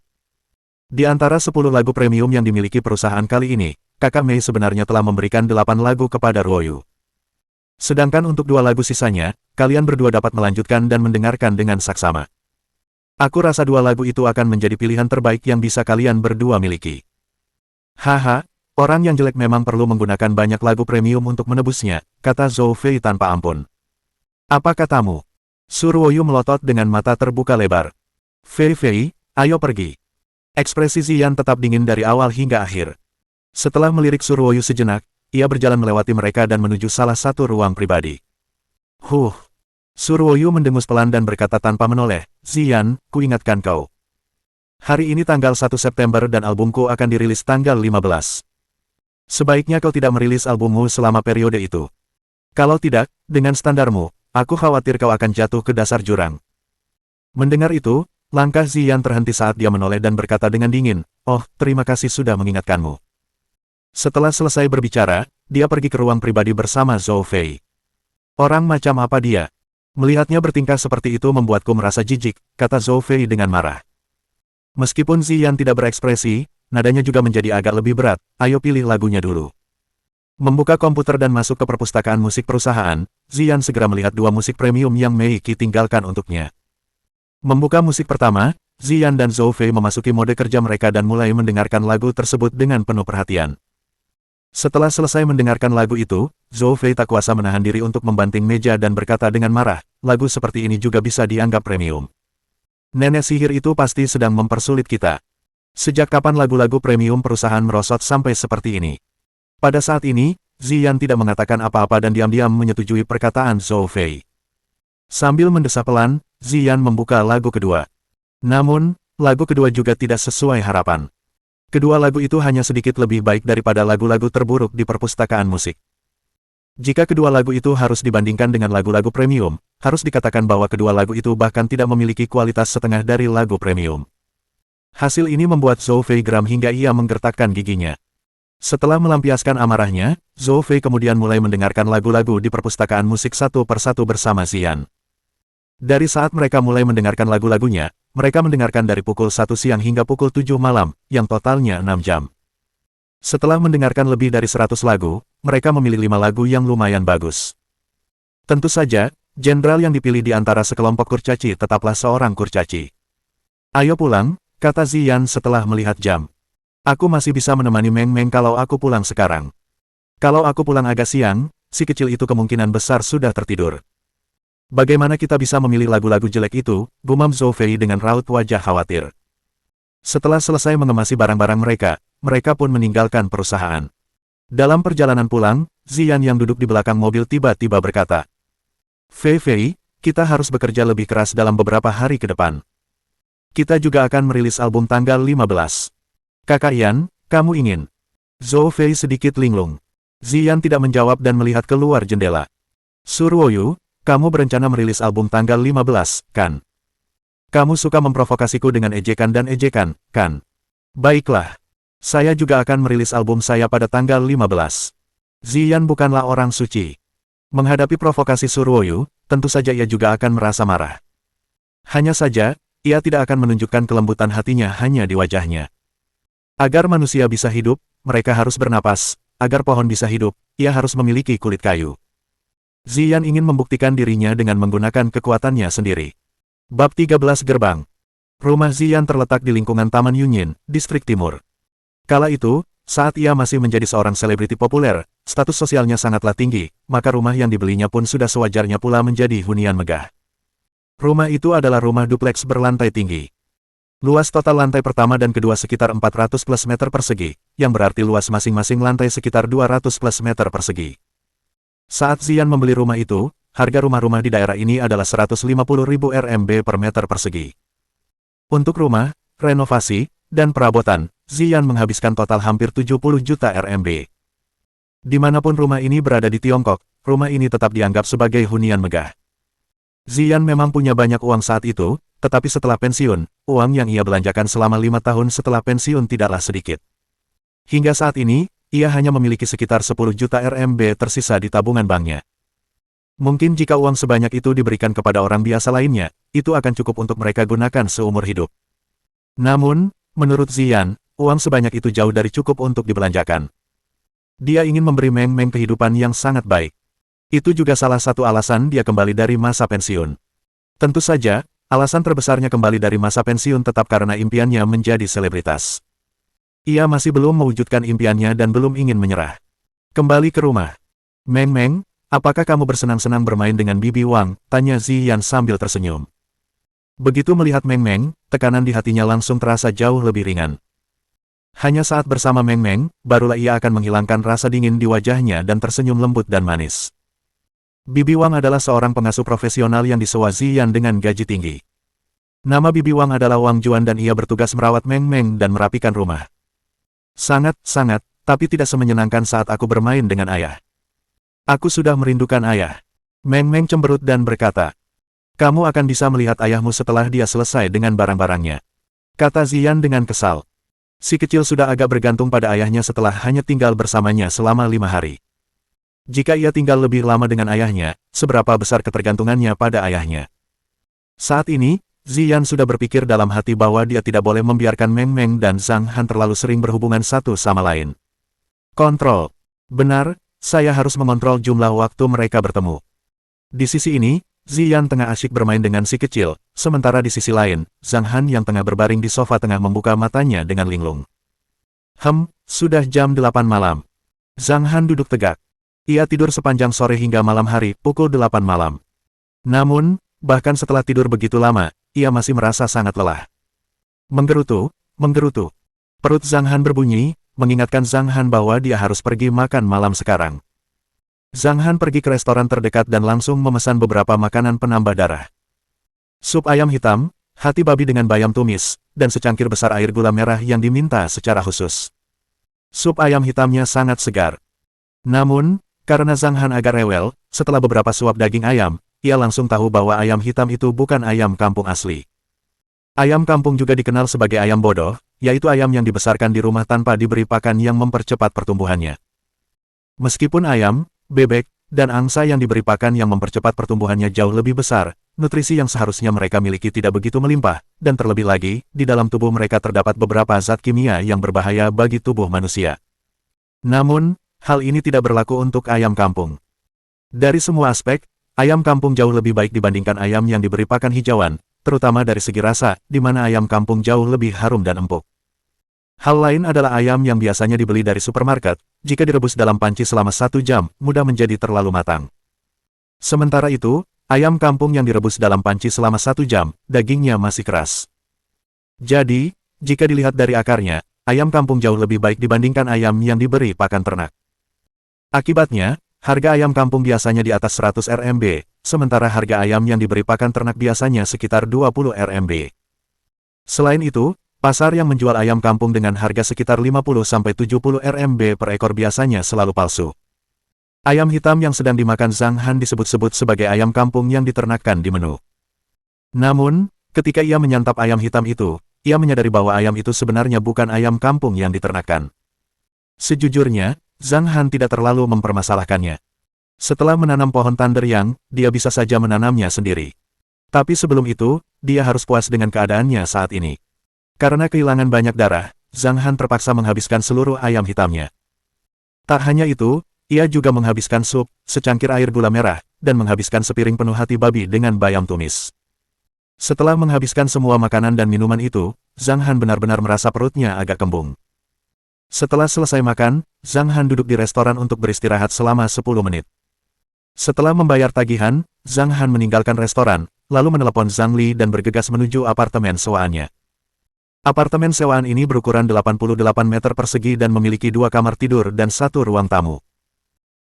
Di antara 10 lagu premium yang dimiliki perusahaan kali ini, kakak Mei sebenarnya telah memberikan 8 lagu kepada Ruoyu. Sedangkan untuk 2 lagu sisanya, kalian berdua dapat melanjutkan dan mendengarkan dengan saksama. Aku rasa 2 lagu itu akan menjadi pilihan terbaik yang bisa kalian berdua miliki. Haha, orang yang jelek memang perlu menggunakan banyak lagu premium untuk menebusnya, kata Zhou Fei tanpa ampun. Apa katamu? Surwoyu melotot dengan mata terbuka lebar. Fei, ayo pergi. Ekspresi Ziyan tetap dingin dari awal hingga akhir. Setelah melirik Surwoyu sejenak, ia berjalan melewati mereka dan menuju salah satu ruang pribadi. Surwoyu mendengus pelan dan berkata tanpa menoleh, Ziyan, kuingatkan kau. Hari ini tanggal 1 September dan albumku akan dirilis tanggal 15. Sebaiknya kau tidak merilis albummu selama periode itu. Kalau tidak, dengan standarmu, aku khawatir kau akan jatuh ke dasar jurang. Mendengar itu, langkah Ziyan terhenti saat dia menoleh dan berkata dengan dingin, oh, terima kasih sudah mengingatkanmu. Setelah selesai berbicara, dia pergi ke ruang pribadi bersama Zhou Fei. Orang macam apa dia? Melihatnya bertingkah seperti itu membuatku merasa jijik, kata Zhou Fei dengan marah. Meskipun Ziyan tidak berekspresi, nadanya juga menjadi agak lebih berat, ayo pilih lagunya dulu. Membuka komputer dan masuk ke perpustakaan musik perusahaan, Ziyan segera melihat 2 musik premium yang Meiki tinggalkan untuknya. Membuka musik pertama, Ziyan dan Zhou Fei memasuki mode kerja mereka dan mulai mendengarkan lagu tersebut dengan penuh perhatian. Setelah selesai mendengarkan lagu itu, Zhou Fei tak kuasa menahan diri untuk membanting meja dan berkata dengan marah, lagu seperti ini juga bisa dianggap premium. Nenek sihir itu pasti sedang mempersulit kita. Sejak kapan lagu-lagu premium perusahaan merosot sampai seperti ini? Pada saat ini, Ziyan tidak mengatakan apa-apa dan diam-diam menyetujui perkataan Zhou Fei. Sambil mendesah pelan, Ziyan membuka lagu kedua. Namun, lagu kedua juga tidak sesuai harapan. Kedua lagu itu hanya sedikit lebih baik daripada lagu-lagu terburuk di perpustakaan musik. Jika kedua lagu itu harus dibandingkan dengan lagu-lagu premium, harus dikatakan bahwa kedua lagu itu bahkan tidak memiliki kualitas setengah dari lagu premium. Hasil ini membuat Zhou Fei geram hingga ia menggertakkan giginya. Setelah melampiaskan amarahnya, Zhou Fei kemudian mulai mendengarkan lagu-lagu di perpustakaan musik satu persatu bersama Ziyan. Dari saat mereka mulai mendengarkan lagu-lagunya, mereka mendengarkan dari pukul 1 siang hingga pukul 7 malam, yang totalnya 6 jam. Setelah mendengarkan lebih dari 100 lagu, mereka memilih 5 lagu yang lumayan bagus. Tentu saja, jenderal yang dipilih di antara sekelompok kurcaci tetaplah seorang kurcaci. Ayo pulang, kata Ziyan setelah melihat jam. Aku masih bisa menemani Meng Meng kalau aku pulang sekarang. Kalau aku pulang agak siang, si kecil itu kemungkinan besar sudah tertidur. Bagaimana kita bisa memilih lagu-lagu jelek itu, gumam Zhou Fei dengan raut wajah khawatir. Setelah selesai mengemasi barang-barang mereka, mereka pun meninggalkan perusahaan. Dalam perjalanan pulang, Ziyan yang duduk di belakang mobil tiba-tiba berkata, Fei Fei, kita harus bekerja lebih keras dalam beberapa hari ke depan. Kita juga akan merilis album tanggal 15. Kakak Yan, kamu ingin? Zhou Fei sedikit linglung. Ziyan tidak menjawab dan melihat keluar jendela. Surwoyu, kamu berencana merilis album tanggal 15, kan? Kamu suka memprovokasiku dengan ejekan dan ejekan, kan? Baiklah. Saya juga akan merilis album saya pada tanggal 15. Ziyan bukanlah orang suci. Menghadapi provokasi Surwoyu, tentu saja ia juga akan merasa marah. Hanya saja, ia tidak akan menunjukkan kelembutan hatinya hanya di wajahnya. Agar manusia bisa hidup, mereka harus bernapas. Agar pohon bisa hidup, ia harus memiliki kulit kayu. Ziyan ingin membuktikan dirinya dengan menggunakan kekuatannya sendiri. Bab 13 Gerbang. Rumah Ziyan terletak di lingkungan Taman Yunyin, Distrik Timur. Kala itu, saat ia masih menjadi seorang selebriti populer, status sosialnya sangatlah tinggi, maka rumah yang dibelinya pun sudah sewajarnya pula menjadi hunian megah. Rumah itu adalah rumah dupleks berlantai tinggi. Luas total lantai pertama dan kedua sekitar 400 plus meter persegi, yang berarti luas masing-masing lantai sekitar 200 plus meter persegi. Saat Ziyan membeli rumah itu, harga rumah-rumah di daerah ini adalah 150.000 RMB per meter persegi. Untuk rumah, renovasi, dan perabotan, Ziyan menghabiskan total hampir 70 juta RMB. Dimanapun rumah ini berada di Tiongkok, rumah ini tetap dianggap sebagai hunian megah. Ziyan memang punya banyak uang saat itu, tetapi setelah pensiun, uang yang ia belanjakan selama 5 tahun setelah pensiun tidaklah sedikit. Hingga saat ini, ia hanya memiliki sekitar 10 juta RMB tersisa di tabungan banknya. Mungkin jika uang sebanyak itu diberikan kepada orang biasa lainnya, itu akan cukup untuk mereka gunakan seumur hidup. Namun, menurut Ziyan, uang sebanyak itu jauh dari cukup untuk dibelanjakan. Dia ingin memberi Meng Meng kehidupan yang sangat baik. Itu juga salah satu alasan dia kembali dari masa pensiun. Tentu saja, alasan terbesarnya kembali dari masa pensiun tetap karena impiannya menjadi selebritas. Ia masih belum mewujudkan impiannya dan belum ingin menyerah. Kembali ke rumah. Meng Meng, apakah kamu bersenang-senang bermain dengan Bibi Wang? Tanya Ziyan sambil tersenyum. Begitu melihat Meng Meng, tekanan di hatinya langsung terasa jauh lebih ringan. Hanya saat bersama Meng Meng, barulah ia akan menghilangkan rasa dingin di wajahnya dan tersenyum lembut dan manis. Bibi Wang adalah seorang pengasuh profesional yang disewa Ziyan dengan gaji tinggi. Nama Bibi Wang adalah Wang Juan dan ia bertugas merawat Meng Meng dan merapikan rumah. Sangat, tapi tidak semenyenangkan saat aku bermain dengan ayah. Aku sudah merindukan ayah. Meng Meng cemberut dan berkata, kamu akan bisa melihat ayahmu setelah dia selesai dengan barang-barangnya. Kata Ziyan dengan kesal. Si kecil sudah agak bergantung pada ayahnya setelah hanya tinggal bersamanya selama 5 hari. Jika ia tinggal lebih lama dengan ayahnya, seberapa besar ketergantungannya pada ayahnya. Saat ini, Ziyan sudah berpikir dalam hati bahwa dia tidak boleh membiarkan Meng Meng dan Zhang Han terlalu sering berhubungan satu sama lain. Kontrol. Benar, saya harus mengontrol jumlah waktu mereka bertemu. Di sisi ini, Ziyan tengah asyik bermain dengan si kecil, sementara di sisi lain, Zhang Han yang tengah berbaring di sofa tengah membuka matanya dengan linglung. Sudah jam 8 malam. Zhang Han duduk tegak. Ia tidur sepanjang sore hingga malam hari, pukul 8 malam. Namun, bahkan setelah tidur begitu lama, ia masih merasa sangat lelah. Menggerutu, menggerutu. Perut Zhang Han berbunyi, mengingatkan Zhang Han bahwa dia harus pergi makan malam sekarang. Zhang Han pergi ke restoran terdekat dan langsung memesan beberapa makanan penambah darah. Sup ayam hitam, hati babi dengan bayam tumis, dan secangkir besar air gula merah yang diminta secara khusus. Sup ayam hitamnya sangat segar. Namun, karena Zhang Han agak rewel, setelah beberapa suap daging ayam, ia langsung tahu bahwa ayam hitam itu bukan ayam kampung asli. Ayam kampung juga dikenal sebagai ayam bodoh, yaitu ayam yang dibesarkan di rumah tanpa diberi pakan yang mempercepat pertumbuhannya. Meskipun ayam, bebek, dan angsa yang diberi pakan yang mempercepat pertumbuhannya jauh lebih besar, nutrisi yang seharusnya mereka miliki tidak begitu melimpah, dan terlebih lagi, di dalam tubuh mereka terdapat beberapa zat kimia yang berbahaya bagi tubuh manusia. Namun, hal ini tidak berlaku untuk ayam kampung. Dari semua aspek, ayam kampung jauh lebih baik dibandingkan ayam yang diberi pakan hijauan, terutama dari segi rasa, di mana ayam kampung jauh lebih harum dan empuk. Hal lain adalah ayam yang biasanya dibeli dari supermarket, jika direbus dalam panci selama 1 jam, mudah menjadi terlalu matang. Sementara itu, ayam kampung yang direbus dalam panci selama 1 jam, dagingnya masih keras. Jadi, jika dilihat dari akarnya, ayam kampung jauh lebih baik dibandingkan ayam yang diberi pakan ternak. Akibatnya, harga ayam kampung biasanya di atas 100 Rmb, sementara harga ayam yang diberi pakan ternak biasanya sekitar 20 Rmb. Selain itu, pasar yang menjual ayam kampung dengan harga sekitar 50-70 Rmb per ekor biasanya selalu palsu. Ayam hitam yang sedang dimakan Zhang Han disebut-sebut sebagai ayam kampung yang diternakkan di menu. Namun, ketika ia menyantap ayam hitam itu, ia menyadari bahwa ayam itu sebenarnya bukan ayam kampung yang diternakkan. Sejujurnya, Zhang Han tidak terlalu mempermasalahkannya. Setelah menanam pohon Thunder Yang, dia bisa saja menanamnya sendiri. Tapi sebelum itu, dia harus puas dengan keadaannya saat ini. Karena kehilangan banyak darah, Zhang Han terpaksa menghabiskan seluruh ayam hitamnya. Tak hanya itu, ia juga menghabiskan sup, secangkir air gula merah, dan menghabiskan sepiring penuh hati babi dengan bayam tumis. Setelah menghabiskan semua makanan dan minuman itu, Zhang Han benar-benar merasa perutnya agak kembung. Setelah selesai makan, Zhang Han duduk di restoran untuk beristirahat selama 10 menit. Setelah membayar tagihan, Zhang Han meninggalkan restoran, lalu menelepon Zhang Li dan bergegas menuju apartemen sewaannya. Apartemen sewaan ini berukuran 88 meter persegi dan memiliki 2 kamar tidur dan 1 ruang tamu.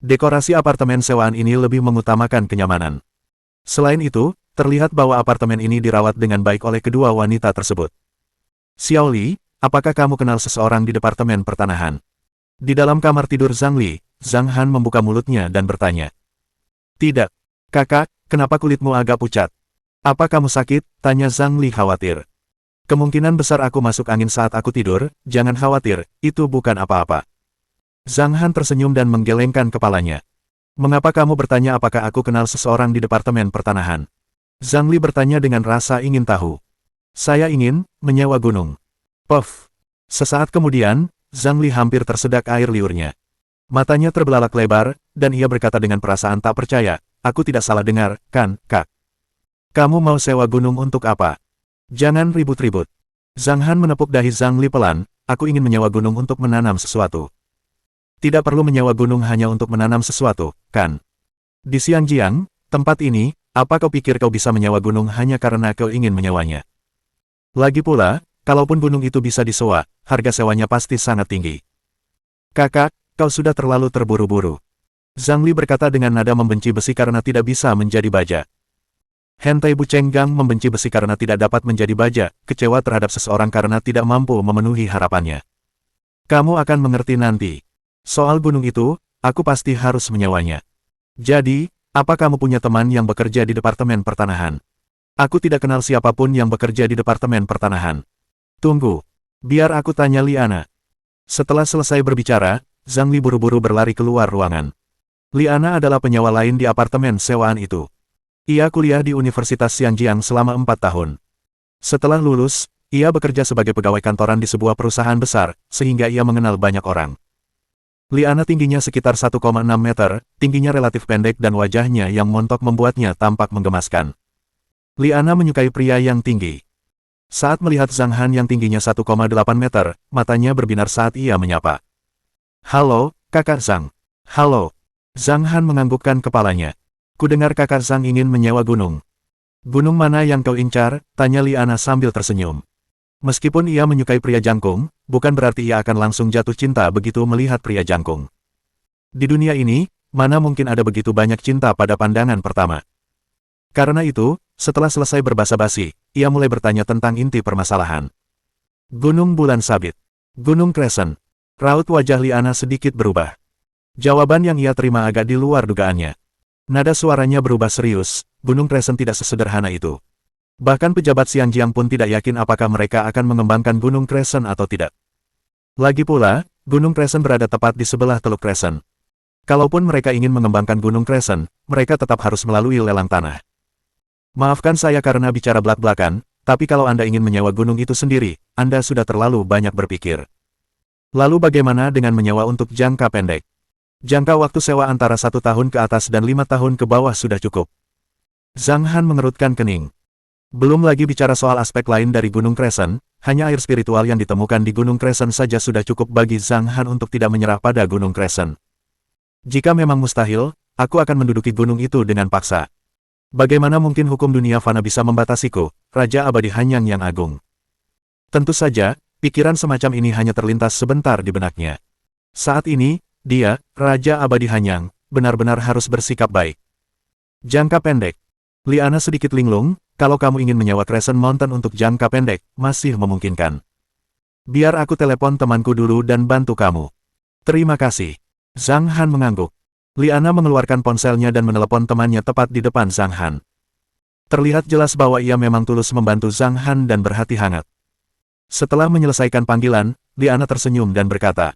Dekorasi apartemen sewaan ini lebih mengutamakan kenyamanan. Selain itu, terlihat bahwa apartemen ini dirawat dengan baik oleh kedua wanita tersebut. Xiao Li, apakah kamu kenal seseorang di departemen pertanahan? Di dalam kamar tidur Zhang Li, Zhang Han membuka mulutnya dan bertanya. Tidak. Kakak, kenapa kulitmu agak pucat? Apa kamu sakit? Tanya Zhang Li khawatir. Kemungkinan besar aku masuk angin saat aku tidur, jangan khawatir, itu bukan apa-apa. Zhang Han tersenyum dan menggelengkan kepalanya. Mengapa kamu bertanya apakah aku kenal seseorang di departemen pertanahan? Zhang Li bertanya dengan rasa ingin tahu. Saya ingin menyewa gunung. Puff. Sesaat kemudian, Zhang Li hampir tersedak air liurnya. Matanya terbelalak lebar, dan ia berkata dengan perasaan tak percaya, aku tidak salah dengar, kan, Kak? Kamu mau sewa gunung untuk apa? Jangan ribut-ribut. Zhang Han menepuk dahi Zhang Li pelan, aku ingin menyewa gunung untuk menanam sesuatu. Tidak perlu menyewa gunung hanya untuk menanam sesuatu, kan? Di Xiangjiang, tempat ini, apa kau pikir kau bisa menyewa gunung hanya karena kau ingin menyewanya? Lagi pula, kalaupun gunung itu bisa disewa, harga sewanya pasti sangat tinggi. Kakak, kau sudah terlalu terburu-buru. Zhang Li berkata dengan nada membenci besi karena tidak bisa menjadi baja. Hentai Bu Chenggang membenci besi karena tidak dapat menjadi baja, kecewa terhadap seseorang karena tidak mampu memenuhi harapannya. Kamu akan mengerti nanti. Soal gunung itu, aku pasti harus menyewanya. Jadi, apa kamu punya teman yang bekerja di departemen pertanahan? Aku tidak kenal siapapun yang bekerja di departemen pertanahan. Tunggu. Biar aku tanya Liana. Setelah selesai berbicara, Zhang Li buru-buru berlari keluar ruangan. Liana adalah penyewa lain di apartemen sewaan itu. Ia kuliah di Universitas Xiangjiang selama 4 tahun. Setelah lulus, ia bekerja sebagai pegawai kantoran di sebuah perusahaan besar, sehingga ia mengenal banyak orang. Liana tingginya sekitar 1,6 meter, tingginya relatif pendek dan wajahnya yang montok membuatnya tampak menggemaskan. Liana menyukai pria yang tinggi. Saat melihat Zhang Han yang tingginya 1,8 meter, matanya berbinar saat ia menyapa. Halo, kakak Zhang. Halo. Zhang Han menganggukkan kepalanya. Kudengar kakak Zhang ingin menyewa gunung. Gunung mana yang kau incar? Tanya Liana sambil tersenyum. Meskipun ia menyukai pria jangkung, bukan berarti ia akan langsung jatuh cinta begitu melihat pria jangkung. Di dunia ini, mana mungkin ada begitu banyak cinta pada pandangan pertama. Karena itu, setelah selesai berbasa-basi, ia mulai bertanya tentang inti permasalahan. Gunung Bulan Sabit. Gunung Crescent. Raut wajah Liana sedikit berubah. Jawaban yang ia terima agak di luar dugaannya. Nada suaranya berubah serius, Gunung Crescent tidak sesederhana itu. Bahkan pejabat Xianjiang pun tidak yakin apakah mereka akan mengembangkan Gunung Crescent atau tidak. Lagi pula, Gunung Crescent berada tepat di sebelah Teluk Crescent. Kalaupun mereka ingin mengembangkan Gunung Crescent, mereka tetap harus melalui lelang tanah. Maafkan saya karena bicara belak-belakan, tapi kalau Anda ingin menyewa gunung itu sendiri, Anda sudah terlalu banyak berpikir. Lalu bagaimana dengan menyewa untuk jangka pendek? Jangka waktu sewa antara 1 tahun ke atas dan 5 tahun ke bawah sudah cukup. Zhang Han mengerutkan kening. Belum lagi bicara soal aspek lain dari Gunung Crescent, hanya air spiritual yang ditemukan di Gunung Crescent saja sudah cukup bagi Zhang Han untuk tidak menyerah pada Gunung Crescent. Jika memang mustahil, aku akan menduduki gunung itu dengan paksa. Bagaimana mungkin hukum dunia fana bisa membatasiku, Raja Abadi Hanyang yang agung? Tentu saja, pikiran semacam ini hanya terlintas sebentar di benaknya. Saat ini, dia, Raja Abadi Hanyang, benar-benar harus bersikap baik. Jangka pendek. Liana sedikit linglung, kalau kamu ingin menyewa Crescent Mountain untuk jangka pendek, masih memungkinkan. Biar aku telepon temanku dulu dan bantu kamu. Terima kasih. Zhang Han mengangguk. Liana mengeluarkan ponselnya dan menelepon temannya tepat di depan Zhang Han. Terlihat jelas bahwa ia memang tulus membantu Zhang Han dan berhati hangat. Setelah menyelesaikan panggilan, Liana tersenyum dan berkata,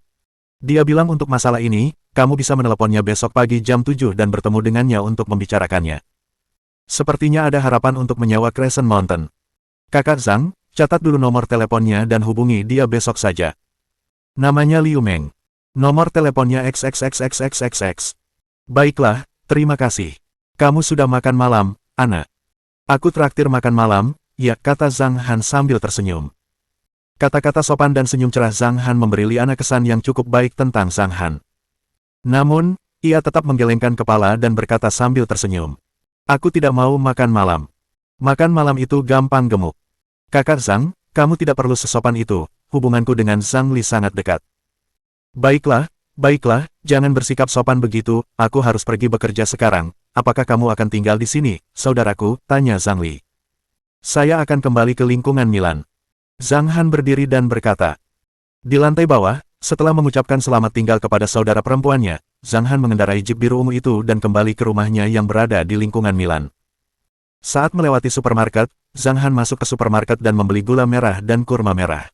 "Dia bilang untuk masalah ini, kamu bisa meneleponnya besok pagi jam 7 dan bertemu dengannya untuk membicarakannya. Sepertinya ada harapan untuk menyewa Crescent Mountain. Kakak Zhang, catat dulu nomor teleponnya dan hubungi dia besok saja. Namanya Liu Meng. Nomor teleponnya XXXXXXX. Baiklah, terima kasih. Kamu sudah makan malam, Ana?" "Aku traktir makan malam," ya, kata Zhang Han sambil tersenyum. Kata-kata sopan dan senyum cerah Zhang Han memberi Liana kesan yang cukup baik tentang Zhang Han. Namun, ia tetap menggelengkan kepala dan berkata sambil tersenyum. "Aku tidak mau makan malam. Makan malam itu gampang gemuk. Kakak Zhang, kamu tidak perlu sesopan itu, hubunganku dengan Zhang Li sangat dekat." Baiklah, jangan bersikap sopan begitu, aku harus pergi bekerja sekarang. Apakah kamu akan tinggal di sini, saudaraku? Tanya Zhang Li. "Saya akan kembali ke lingkungan Milan." Zhang Han berdiri dan berkata. Di lantai bawah, setelah mengucapkan selamat tinggal kepada saudara perempuannya, Zhang Han mengendarai jeep biru ungu itu dan kembali ke rumahnya yang berada di lingkungan Milan. Saat melewati supermarket, Zhang Han masuk ke supermarket dan membeli gula merah dan kurma merah.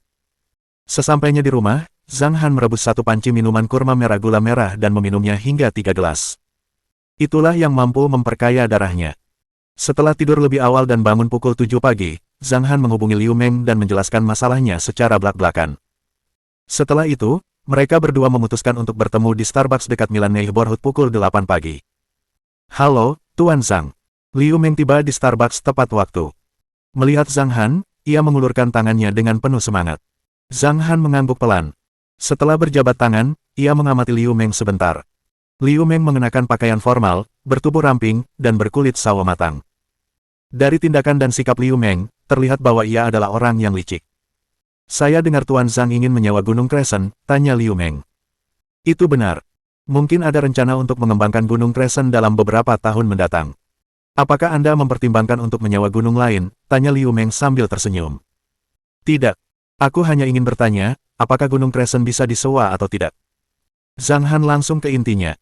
Sesampainya di rumah, Zhang Han merebus 1 panci minuman kurma merah gula merah dan meminumnya hingga 3 gelas. Itulah yang mampu memperkaya darahnya. Setelah tidur lebih awal dan bangun pukul 7 pagi, Zhang Han menghubungi Liu Meng dan menjelaskan masalahnya secara belak-belakan. Setelah itu, mereka berdua memutuskan untuk bertemu di Starbucks dekat Milan Neighborhood pukul 8 pagi. "Halo, Tuan Zhang." Liu Meng tiba di Starbucks tepat waktu. Melihat Zhang Han, ia mengulurkan tangannya dengan penuh semangat. Zhang Han mengangguk pelan. Setelah berjabat tangan, ia mengamati Liu Meng sebentar. Liu Meng mengenakan pakaian formal, bertubuh ramping, dan berkulit sawo matang. Dari tindakan dan sikap Liu Meng, terlihat bahwa ia adalah orang yang licik. "Saya dengar Tuan Zhang ingin menyewa Gunung Crescent," tanya Liu Meng. "Itu benar. Mungkin ada rencana untuk mengembangkan Gunung Crescent dalam beberapa tahun mendatang. Apakah Anda mempertimbangkan untuk menyewa gunung lain?" tanya Liu Meng sambil tersenyum. "Tidak. Aku hanya ingin bertanya, apakah Gunung Crescent bisa disewa atau tidak?" Zhang Han langsung ke intinya.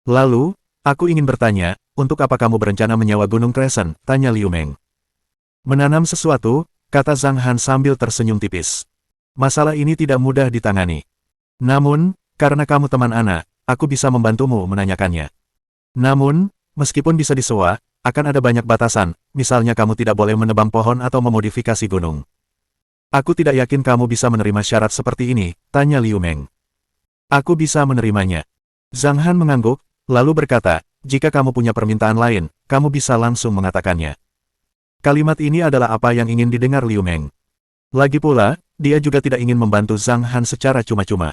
"Lalu, aku ingin bertanya, untuk apa kamu berencana menyewa Gunung Crescent?" tanya Liu Meng. "Menanam sesuatu," kata Zhang Han sambil tersenyum tipis. "Masalah ini tidak mudah ditangani. Namun, karena kamu teman Ana, aku bisa membantumu menanyakannya. Namun, meskipun bisa disewa, akan ada banyak batasan, misalnya kamu tidak boleh menebang pohon atau memodifikasi gunung." "Aku tidak yakin kamu bisa menerima syarat seperti ini," tanya Liu Meng. "Aku bisa menerimanya." Zhang Han mengangguk, lalu berkata, "Jika kamu punya permintaan lain, kamu bisa langsung mengatakannya." Kalimat ini adalah apa yang ingin didengar Liu Meng. Lagi pula, dia juga tidak ingin membantu Zhang Han secara cuma-cuma.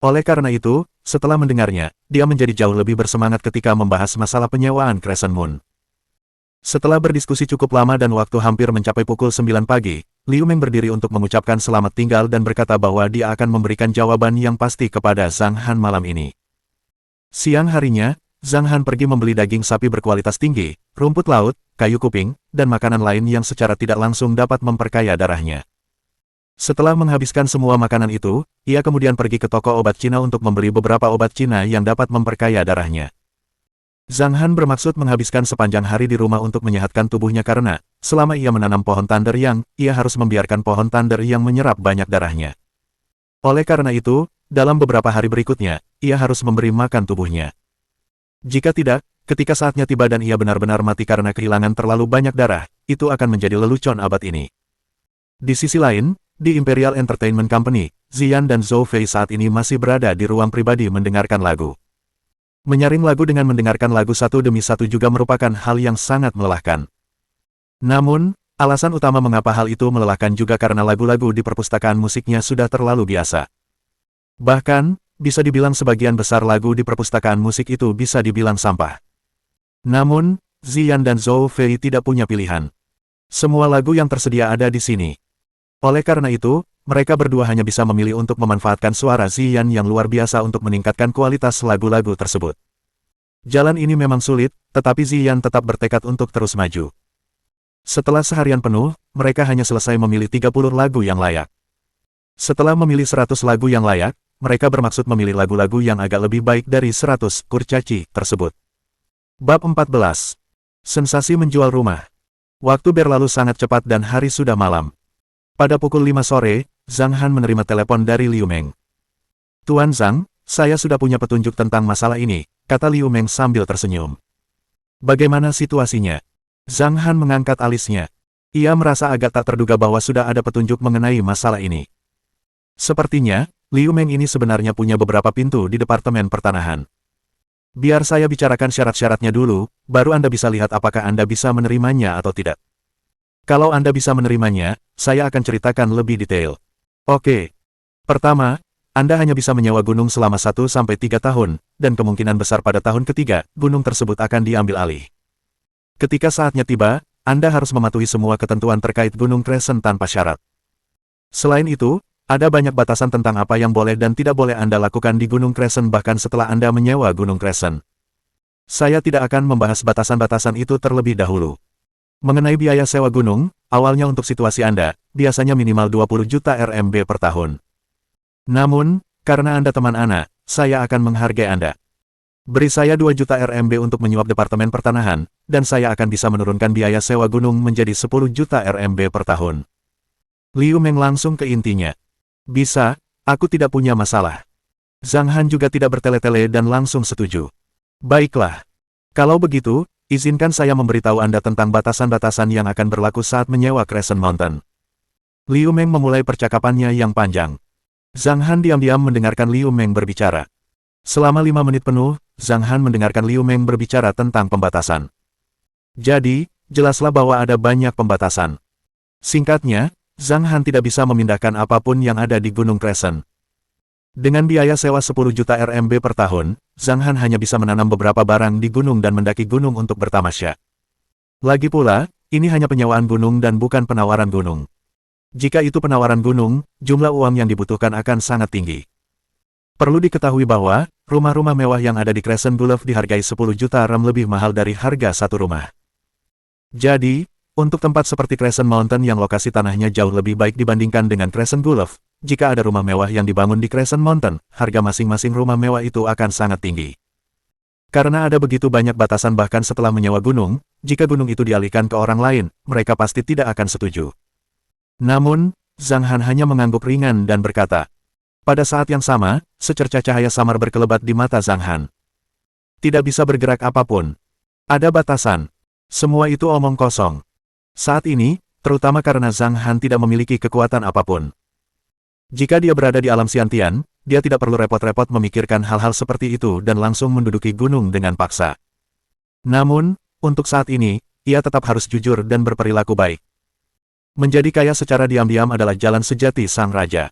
Oleh karena itu, setelah mendengarnya, dia menjadi jauh lebih bersemangat ketika membahas masalah penyewaan Crescent Moon. Setelah berdiskusi cukup lama dan waktu hampir mencapai pukul 9 pagi, Liu Meng berdiri untuk mengucapkan selamat tinggal dan berkata bahwa dia akan memberikan jawaban yang pasti kepada Zhang Han malam ini. Siang harinya, Zhang Han pergi membeli daging sapi berkualitas tinggi, rumput laut, kayu kuping, dan makanan lain yang secara tidak langsung dapat memperkaya darahnya. Setelah menghabiskan semua makanan itu, ia kemudian pergi ke toko obat Cina untuk membeli beberapa obat Cina yang dapat memperkaya darahnya. Zhang Han bermaksud menghabiskan sepanjang hari di rumah untuk menyehatkan tubuhnya karena, selama ia menanam pohon Thunder Yang, ia harus membiarkan pohon Thunder Yang menyerap banyak darahnya. Oleh karena itu, dalam beberapa hari berikutnya, ia harus memberi makan tubuhnya. Jika tidak, ketika saatnya tiba dan ia benar-benar mati karena kehilangan terlalu banyak darah, itu akan menjadi lelucon abad ini. Di sisi lain, di Imperial Entertainment Company, Ziyan dan Zhou Fei saat ini masih berada di ruang pribadi mendengarkan lagu. Menyaring lagu dengan mendengarkan lagu satu demi satu juga merupakan hal yang sangat melelahkan. Namun, alasan utama mengapa hal itu melelahkan juga karena lagu-lagu di perpustakaan musiknya sudah terlalu biasa. Bahkan, bisa dibilang sebagian besar lagu di perpustakaan musik itu bisa dibilang sampah. Namun, Ziyan dan Zhou Fei tidak punya pilihan. Semua lagu yang tersedia ada di sini. Oleh karena itu, mereka berdua hanya bisa memilih untuk memanfaatkan suara Ziyan yang luar biasa untuk meningkatkan kualitas lagu-lagu tersebut. Jalan ini memang sulit, tetapi Ziyan tetap bertekad untuk terus maju. Setelah seharian penuh, mereka hanya selesai memilih 30 lagu yang layak. Setelah memilih 100 lagu yang layak, mereka bermaksud memilih lagu-lagu yang agak lebih baik dari 100 kurcaci tersebut. Bab 14. Sensasi menjual rumah. Waktu berlalu sangat cepat dan hari sudah malam. Pada pukul 5 sore, Zhang Han menerima telepon dari Liu Meng. "Tuan Zhang, saya sudah punya petunjuk tentang masalah ini," kata Liu Meng sambil tersenyum. "Bagaimana situasinya?" Zhang Han mengangkat alisnya. Ia merasa agak tak terduga bahwa sudah ada petunjuk mengenai masalah ini. Sepertinya, Liu Meng ini sebenarnya punya beberapa pintu di Departemen Pertanahan. Biar saya bicarakan syarat-syaratnya dulu, baru Anda bisa lihat apakah Anda bisa menerimanya atau tidak. Kalau Anda bisa menerimanya, saya akan ceritakan lebih detail. Oke. Pertama, Anda hanya bisa menyewa gunung selama 1-3 tahun, dan kemungkinan besar pada tahun ketiga, gunung tersebut akan diambil alih. Ketika saatnya tiba, Anda harus mematuhi semua ketentuan terkait Gunung Crescent tanpa syarat. Selain itu, ada banyak batasan tentang apa yang boleh dan tidak boleh Anda lakukan di Gunung Crescent bahkan setelah Anda menyewa Gunung Crescent. Saya tidak akan membahas batasan-batasan itu terlebih dahulu. Mengenai biaya sewa gunung, awalnya untuk situasi Anda, biasanya minimal 20 juta RMB per tahun. Namun, karena Anda teman Ana, saya akan menghargai Anda. Beri saya 2 juta RMB untuk menyuap Departemen Pertanahan, dan saya akan bisa menurunkan biaya sewa gunung menjadi 10 juta RMB per tahun. Liu Meng langsung ke intinya. Bisa, aku tidak punya masalah. Zhang Han juga tidak bertele-tele dan langsung setuju. Baiklah. Kalau begitu, izinkan saya memberitahu Anda tentang batasan-batasan yang akan berlaku saat menyewa Crescent Mountain. Liu Meng memulai percakapannya yang panjang. Zhang Han diam-diam mendengarkan Liu Meng berbicara. Selama 5 menit penuh, Zhang Han mendengarkan Liu Meng berbicara tentang pembatasan. Jadi, jelaslah bahwa ada banyak pembatasan. Singkatnya, Zhang Han tidak bisa memindahkan apapun yang ada di Gunung Crescent. Dengan biaya sewa 10 juta RMB per tahun, Zhang Han hanya bisa menanam beberapa barang di gunung dan mendaki gunung untuk bertamasya. Lagi pula, ini hanya penyewaan gunung dan bukan penawaran gunung. Jika itu penawaran gunung, jumlah uang yang dibutuhkan akan sangat tinggi. Perlu diketahui bahwa, rumah-rumah mewah yang ada di Crescent Gulf dihargai 10 juta RAM lebih mahal dari harga satu rumah. Jadi, untuk tempat seperti Crescent Mountain yang lokasi tanahnya jauh lebih baik dibandingkan dengan Crescent Gulf, jika ada rumah mewah yang dibangun di Crescent Mountain, harga masing-masing rumah mewah itu akan sangat tinggi. Karena ada begitu banyak batasan bahkan setelah menyewa gunung, jika gunung itu dialihkan ke orang lain, mereka pasti tidak akan setuju. Namun, Zhang Han hanya mengangguk ringan dan berkata. Pada saat yang sama, secercah cahaya samar berkelebat di mata Zhang Han. Tidak bisa bergerak apapun. Ada batasan. Semua itu omong kosong. Saat ini, terutama karena Zhang Han tidak memiliki kekuatan apapun. Jika dia berada di alam Xiantian, dia tidak perlu repot-repot memikirkan hal-hal seperti itu dan langsung menduduki gunung dengan paksa. Namun, untuk saat ini, ia tetap harus jujur dan berperilaku baik. Menjadi kaya secara diam-diam adalah jalan sejati sang raja.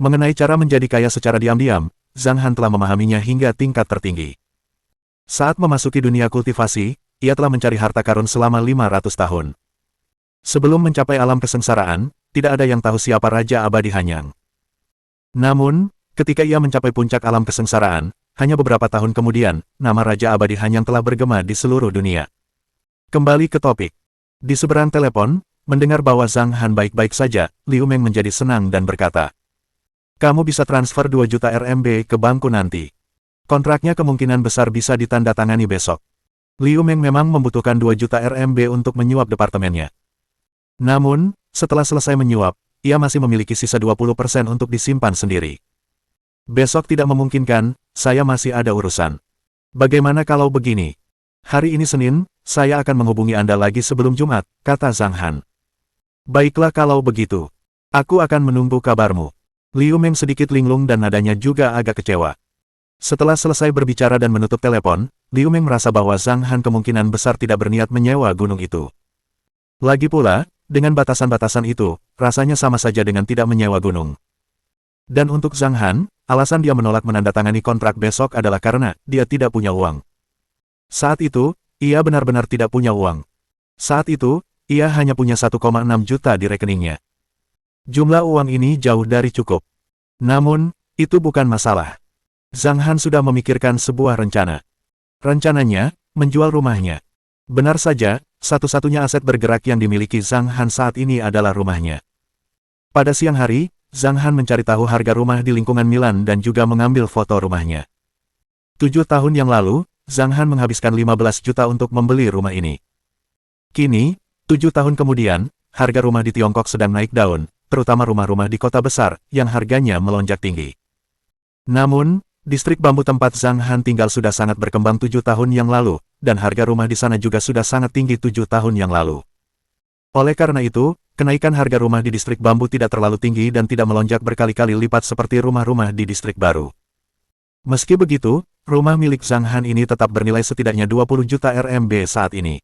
Mengenai cara menjadi kaya secara diam-diam, Zhang Han telah memahaminya hingga tingkat tertinggi. Saat memasuki dunia kultivasi, ia telah mencari harta karun selama 500 tahun. Sebelum mencapai alam kesengsaraan, tidak ada yang tahu siapa Raja Abadi Hanyang. Namun, ketika ia mencapai puncak alam kesengsaraan, hanya beberapa tahun kemudian, nama Raja Abadi Hanyang telah bergema di seluruh dunia. Kembali ke topik. Di seberang telepon, mendengar bahwa Zhang Han baik-baik saja, Liu Meng menjadi senang dan berkata, "Kamu bisa transfer 2 juta RMB ke bankku nanti. Kontraknya kemungkinan besar bisa ditandatangani besok." Liu Meng memang membutuhkan 2 juta RMB untuk menyuap departemennya. Namun, setelah selesai menyuap, ia masih memiliki sisa 20% untuk disimpan sendiri. "Besok tidak memungkinkan, saya masih ada urusan. Bagaimana kalau begini? Hari ini Senin, saya akan menghubungi Anda lagi sebelum Jumat," kata Zhang Han. "Baiklah kalau begitu. Aku akan menunggu kabarmu." Liu Meng sedikit linglung dan nadanya juga agak kecewa. Setelah selesai berbicara dan menutup telepon, Liu Meng merasa bahwa Zhang Han kemungkinan besar tidak berniat menyewa gunung itu. Lagi pula, dengan batasan-batasan itu, rasanya sama saja dengan tidak menyewa gunung. Dan untuk Zhang Han, alasan dia menolak menandatangani kontrak besok adalah karena dia tidak punya uang. Saat itu, ia benar-benar tidak punya uang. Saat itu, ia hanya punya 1,6 juta di rekeningnya. Jumlah uang ini jauh dari cukup. Namun, itu bukan masalah. Zhang Han sudah memikirkan sebuah rencana. Rencananya, menjual rumahnya. Benar saja, satu-satunya aset bergerak yang dimiliki Zhang Han saat ini adalah rumahnya. Pada siang hari, Zhang Han mencari tahu harga rumah di lingkungan Milan dan juga mengambil foto rumahnya. 7 tahun yang lalu, Zhang Han menghabiskan 15 juta untuk membeli rumah ini. Kini, 7 tahun kemudian, harga rumah di Tiongkok sedang naik daun, terutama rumah-rumah di kota besar, yang harganya melonjak tinggi. Namun, distrik bambu tempat Zhang Han tinggal sudah sangat berkembang 7 tahun yang lalu, dan harga rumah di sana juga sudah sangat tinggi 7 tahun yang lalu. Oleh karena itu, kenaikan harga rumah di distrik bambu tidak terlalu tinggi dan tidak melonjak berkali-kali lipat seperti rumah-rumah di distrik baru. Meski begitu, rumah milik Zhang Han ini tetap bernilai setidaknya 20 juta RMB saat ini.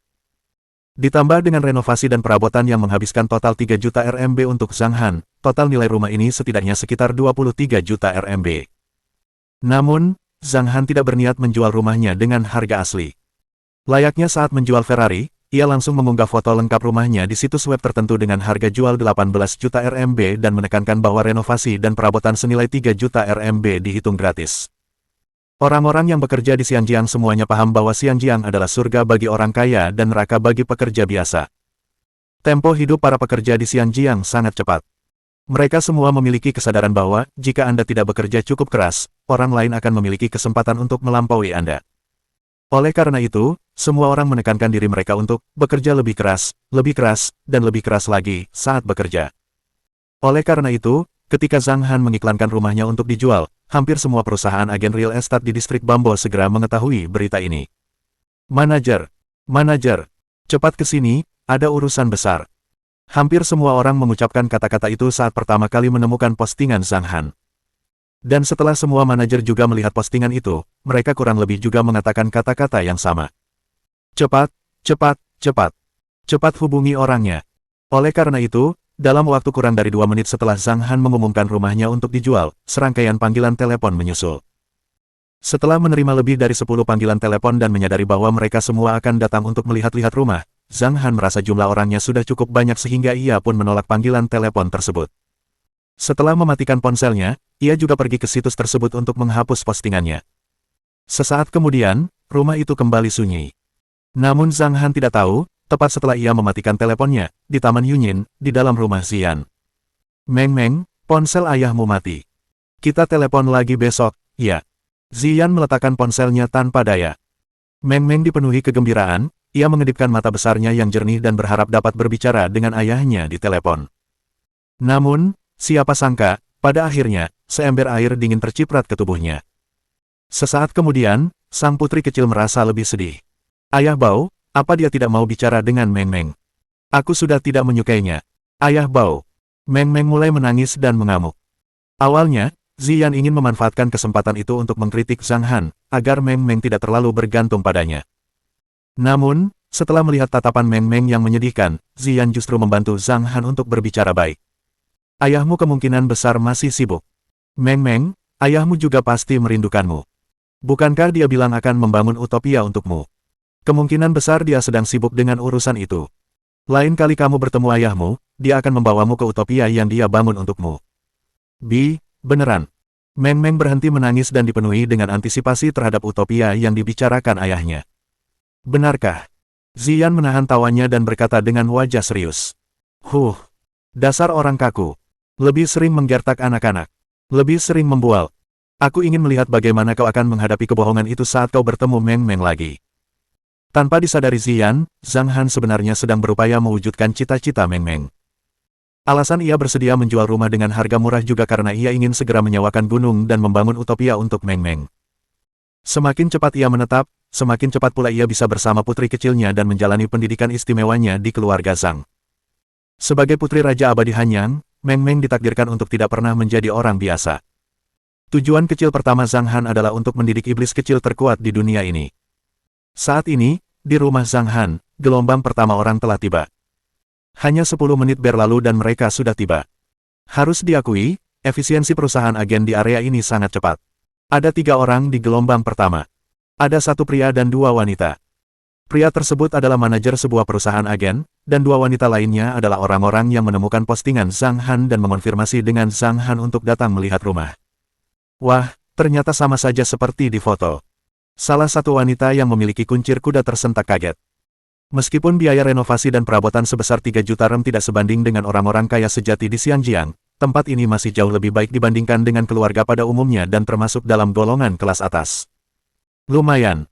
Ditambah dengan renovasi dan perabotan yang menghabiskan total 3 juta RMB untuk Zhang Han, total nilai rumah ini setidaknya sekitar 23 juta RMB. Namun, Zhang Han tidak berniat menjual rumahnya dengan harga asli. Layaknya saat menjual Ferrari, ia langsung mengunggah foto lengkap rumahnya di situs web tertentu dengan harga jual 18 juta RMB dan menekankan bahwa renovasi dan perabotan senilai 3 juta RMB dihitung gratis. Orang-orang yang bekerja di Xinjiang semuanya paham bahwa Xinjiang adalah surga bagi orang kaya dan neraka bagi pekerja biasa. Tempo hidup para pekerja di Xinjiang sangat cepat. Mereka semua memiliki kesadaran bahwa, jika Anda tidak bekerja cukup keras, orang lain akan memiliki kesempatan untuk melampaui Anda. Oleh karena itu, semua orang menekankan diri mereka untuk bekerja lebih keras, dan lebih keras lagi saat bekerja. Oleh karena itu, ketika Zhang Han mengiklankan rumahnya untuk dijual, hampir semua perusahaan agen real estate di distrik Bambo segera mengetahui berita ini. Manajer, cepat ke sini, ada urusan besar. Hampir semua orang mengucapkan kata-kata itu saat pertama kali menemukan postingan Zhang Han. Dan setelah semua manajer juga melihat postingan itu, mereka kurang lebih juga mengatakan kata-kata yang sama. Cepat hubungi orangnya. Oleh karena itu, dalam waktu kurang dari 2 menit setelah Zhang Han mengumumkan rumahnya untuk dijual, serangkaian panggilan telepon menyusul. Setelah menerima lebih dari 10 panggilan telepon dan menyadari bahwa mereka semua akan datang untuk melihat-lihat rumah, Zhang Han merasa jumlah orangnya sudah cukup banyak sehingga ia pun menolak panggilan telepon tersebut. Setelah mematikan ponselnya, ia juga pergi ke situs tersebut untuk menghapus postingannya. Sesaat kemudian, rumah itu kembali sunyi. Namun Zhang Han tidak tahu, tepat setelah ia mematikan teleponnya, di Taman Yunyin, di dalam rumah Xian. Meng, ponsel ayahmu mati. Kita telepon lagi besok, ya. Xian meletakkan ponselnya tanpa daya. Meng dipenuhi kegembiraan, ia mengedipkan mata besarnya yang jernih dan berharap dapat berbicara dengan ayahnya di telepon. Namun, siapa sangka, pada akhirnya, seember air dingin terciprat ke tubuhnya. Sesaat kemudian, sang putri kecil merasa lebih sedih. Ayah Bao, apa dia tidak mau bicara dengan Meng? Aku sudah tidak menyukainya. Ayah Bao. Meng mulai menangis dan mengamuk. Awalnya, Xian ingin memanfaatkan kesempatan itu untuk mengkritik Zhang Han, agar Meng tidak terlalu bergantung padanya. Namun, setelah melihat tatapan Meng yang menyedihkan, Xian justru membantu Zhang Han untuk berbicara baik. Ayahmu kemungkinan besar masih sibuk. Meng, Ayahmu juga pasti merindukanmu. Bukankah dia bilang akan membangun utopia untukmu? Kemungkinan besar dia sedang sibuk dengan urusan itu. Lain kali kamu bertemu ayahmu, dia akan membawamu ke utopia yang dia bangun untukmu. Beneran. Meng Meng berhenti menangis dan dipenuhi dengan antisipasi terhadap utopia yang dibicarakan ayahnya. Benarkah? Ziyan menahan tawanya dan berkata dengan wajah serius. Dasar orang kaku. Lebih sering menggertak anak-anak. Lebih sering membual. Aku ingin melihat bagaimana kau akan menghadapi kebohongan itu saat kau bertemu Meng Meng lagi. Tanpa disadari Ziyan, Zhang Han sebenarnya sedang berupaya mewujudkan cita-cita Meng Meng. Alasan ia bersedia menjual rumah dengan harga murah juga karena ia ingin segera menyewakan gunung dan membangun utopia untuk Meng Meng. Semakin cepat ia menetap, semakin cepat pula ia bisa bersama putri kecilnya dan menjalani pendidikan istimewanya di keluarga Zhang. Sebagai putri Raja Abadi Hanyang, Meng Meng ditakdirkan untuk tidak pernah menjadi orang biasa. Tujuan kecil pertama Zhang Han adalah untuk mendidik iblis kecil terkuat di dunia ini. Saat ini, di rumah Zhang Han, gelombang pertama orang telah tiba. Hanya 10 menit berlalu dan mereka sudah tiba. Harus diakui, efisiensi perusahaan agen di area ini sangat cepat. Ada 3 orang di gelombang pertama. Ada 1 pria dan 2 wanita. Pria tersebut adalah manajer sebuah perusahaan agen, dan 2 wanita lainnya adalah orang-orang yang menemukan postingan Zhang Han dan mengonfirmasi dengan Zhang Han untuk datang melihat rumah. Wah, ternyata sama saja seperti di foto. Salah satu wanita yang memiliki kuncir kuda tersentak kaget. Meskipun biaya renovasi dan perabotan sebesar 3 juta rem tidak sebanding dengan orang-orang kaya sejati di Xianjiang, tempat ini masih jauh lebih baik dibandingkan dengan keluarga pada umumnya dan termasuk dalam golongan kelas atas. Lumayan.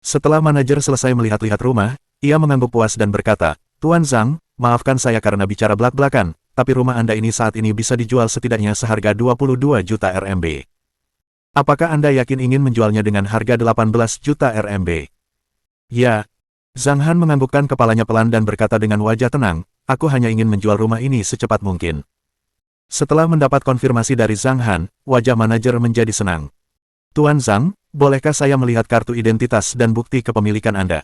Setelah manajer selesai melihat-lihat rumah, ia mengangguk puas dan berkata, Tuan Zhang, maafkan saya karena bicara belak-belakan, tapi rumah Anda ini saat ini bisa dijual setidaknya seharga 22 juta RMB. Apakah Anda yakin ingin menjualnya dengan harga 18 juta RMB? Ya. Zhang Han menganggukkan kepalanya pelan dan berkata dengan wajah tenang, aku hanya ingin menjual rumah ini secepat mungkin. Setelah mendapat konfirmasi dari Zhang Han, wajah manajer menjadi senang. Tuan Zhang, bolehkah saya melihat kartu identitas dan bukti kepemilikan Anda?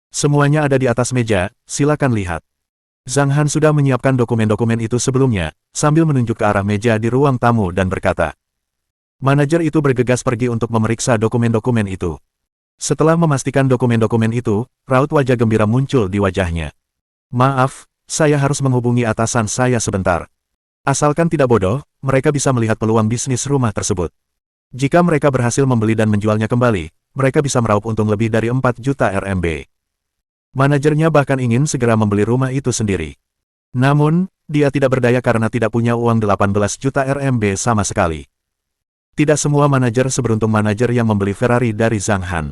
Semuanya ada di atas meja, silakan lihat. Zhang Han sudah menyiapkan dokumen-dokumen itu sebelumnya, sambil menunjuk ke arah meja di ruang tamu dan berkata. Manajer itu bergegas pergi untuk memeriksa dokumen-dokumen itu. Setelah memastikan dokumen-dokumen itu, raut wajah gembira muncul di wajahnya. Maaf, saya harus menghubungi atasan saya sebentar. Asalkan tidak bodoh, mereka bisa melihat peluang bisnis rumah tersebut. Jika mereka berhasil membeli dan menjualnya kembali, mereka bisa meraup untung lebih dari 4 juta RMB. Manajernya bahkan ingin segera membeli rumah itu sendiri. Namun, dia tidak berdaya karena tidak punya uang 18 juta RMB sama sekali. Tidak semua manajer seberuntung manajer yang membeli Ferrari dari Zhang Han.